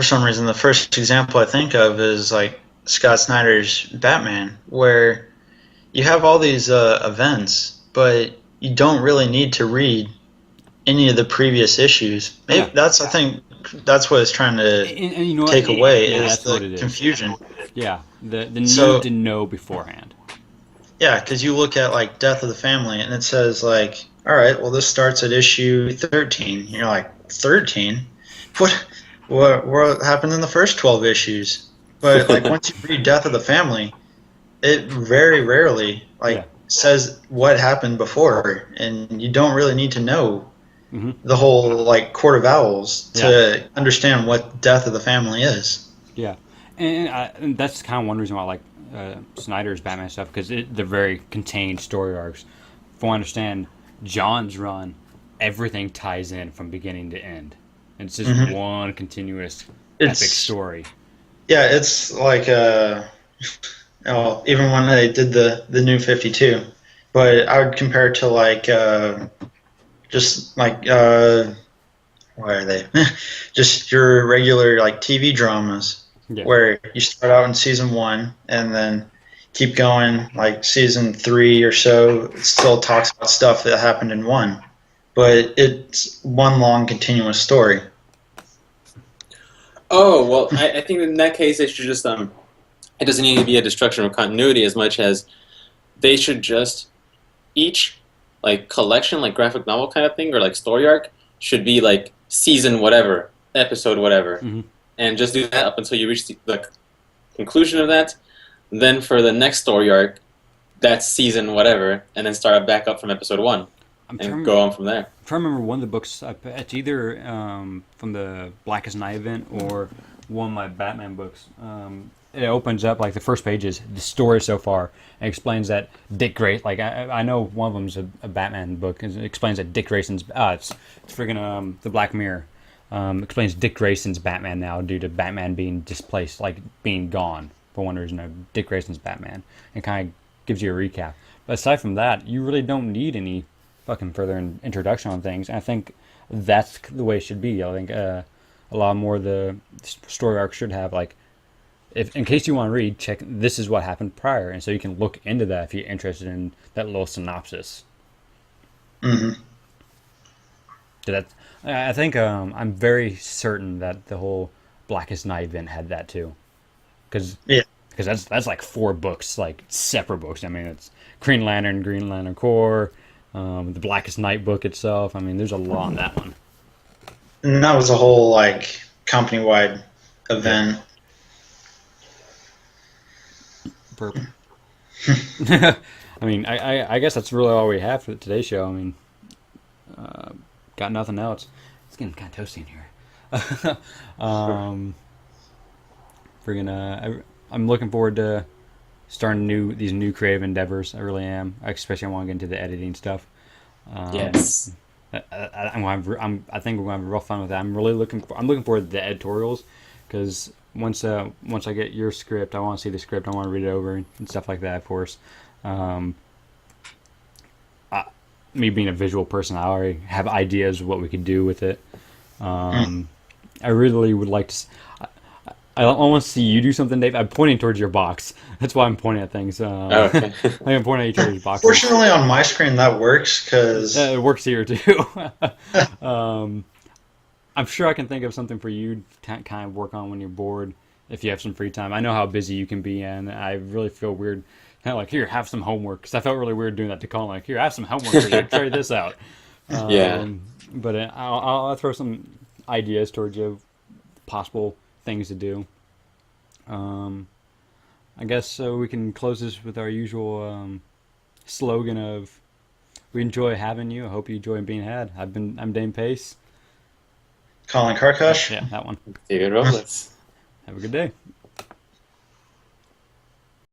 S2: some reason the first example I think of is like Scott Snyder's Batman, where you have all these events, but you don't really need to read any of the previous issues. Maybe I think that's what it's trying to
S1: and you know
S2: take
S1: what?
S2: away
S1: That's
S2: is
S1: what
S2: the
S1: it is.
S2: confusion.
S1: Yeah, the need to know beforehand.
S2: Yeah, because you look at like Death of the Family, and it says like, all right, well this starts at issue 13. You're like, 13? What happened in the first 12 issues? But like once you read Death of the Family, it very rarely says what happened before, and you don't really need to know the whole like Court of Owls to understand what Death of the Family is.
S1: Yeah, and that's kind of one reason why I like Snyder's Batman stuff, because they're very contained story arcs. From what I understand, John's run, everything ties in from beginning to end. It's just one continuous epic story.
S2: Yeah, it's like even when they did the New 52, but I would compare it to like just like what are they? Just your regular like TV dramas, where you start out in season 1 and then keep going like season 3 or so. It still talks about stuff that happened in 1, but it's one long continuous story.
S3: Oh, well, I think in that case they should just it doesn't need to be a destruction of continuity as much as they should just each like collection, like graphic novel kind of thing, or like story arc should be like season whatever, episode whatever, and just do that up until you reach the conclusion of that. Then for the next story arc, that's season whatever, and then start back up from episode 1 and go on from there.
S1: I'm trying to remember one of the books. It's either from the Blackest Night event or one of my Batman books. It opens up like the first page is the story so far and explains that Dick Grayson. Like I know one of them's a Batman book. It explains that Dick Grayson's it's friggin' the Black Mirror. Explains Dick Grayson's Batman now due to Batman being displaced, like being gone for one reason. Dick Grayson's Batman, and kind of gives you a recap. But aside from that, you really don't need any fucking further introduction on things. And I think that's the way it should be. I think a lot more of the story arc should have like, if in case you want to read, check this is what happened prior, and so you can look into that if you're interested in that little synopsis. I think I'm very certain that the whole Blackest Night event had that too, because that's like 4 books, like separate books. I mean, it's Green Lantern Corps, the Blackest Night book itself. I mean, there's a lot on that one.
S2: And that was a whole like company-wide event.
S1: Purple. I mean, I guess that's really all we have for today's show. I mean, got nothing else. It's getting kind of toasty in here. I'm looking forward to starting these new creative endeavors. I really am. Especially I want to get into the editing stuff.
S3: Yes.
S1: I think we're gonna have real fun with that. I'm looking forward to the editorials, because once I get your script, I want to see the script. I want to read it over and stuff like that. Of course, me being a visual person, I already have ideas of what we could do with it. I really would like to. I want to see you do something, Dave. I'm pointing towards your box. That's why I'm pointing at things.
S2: Okay.
S1: I'm pointing at each other's boxes.
S2: Fortunately, on my screen that works because
S1: it works here too. I'm sure I can think of something for you to kind of work on when you're bored, if you have some free time. I know how busy you can be, and I really feel weird. Kind of like, here, have some homework. Because I felt really weird doing that to Colin. Like, here, have some homework for you. Try this out.
S3: Yeah.
S1: But I'll throw some ideas towards you of possible things to do. I guess so we can close this with our usual slogan of "We enjoy having you. I hope you enjoy being had." I'm Dane Pace.
S2: Colin Karkash.
S1: Yeah, that one.
S3: David Robles.
S1: Have a good day.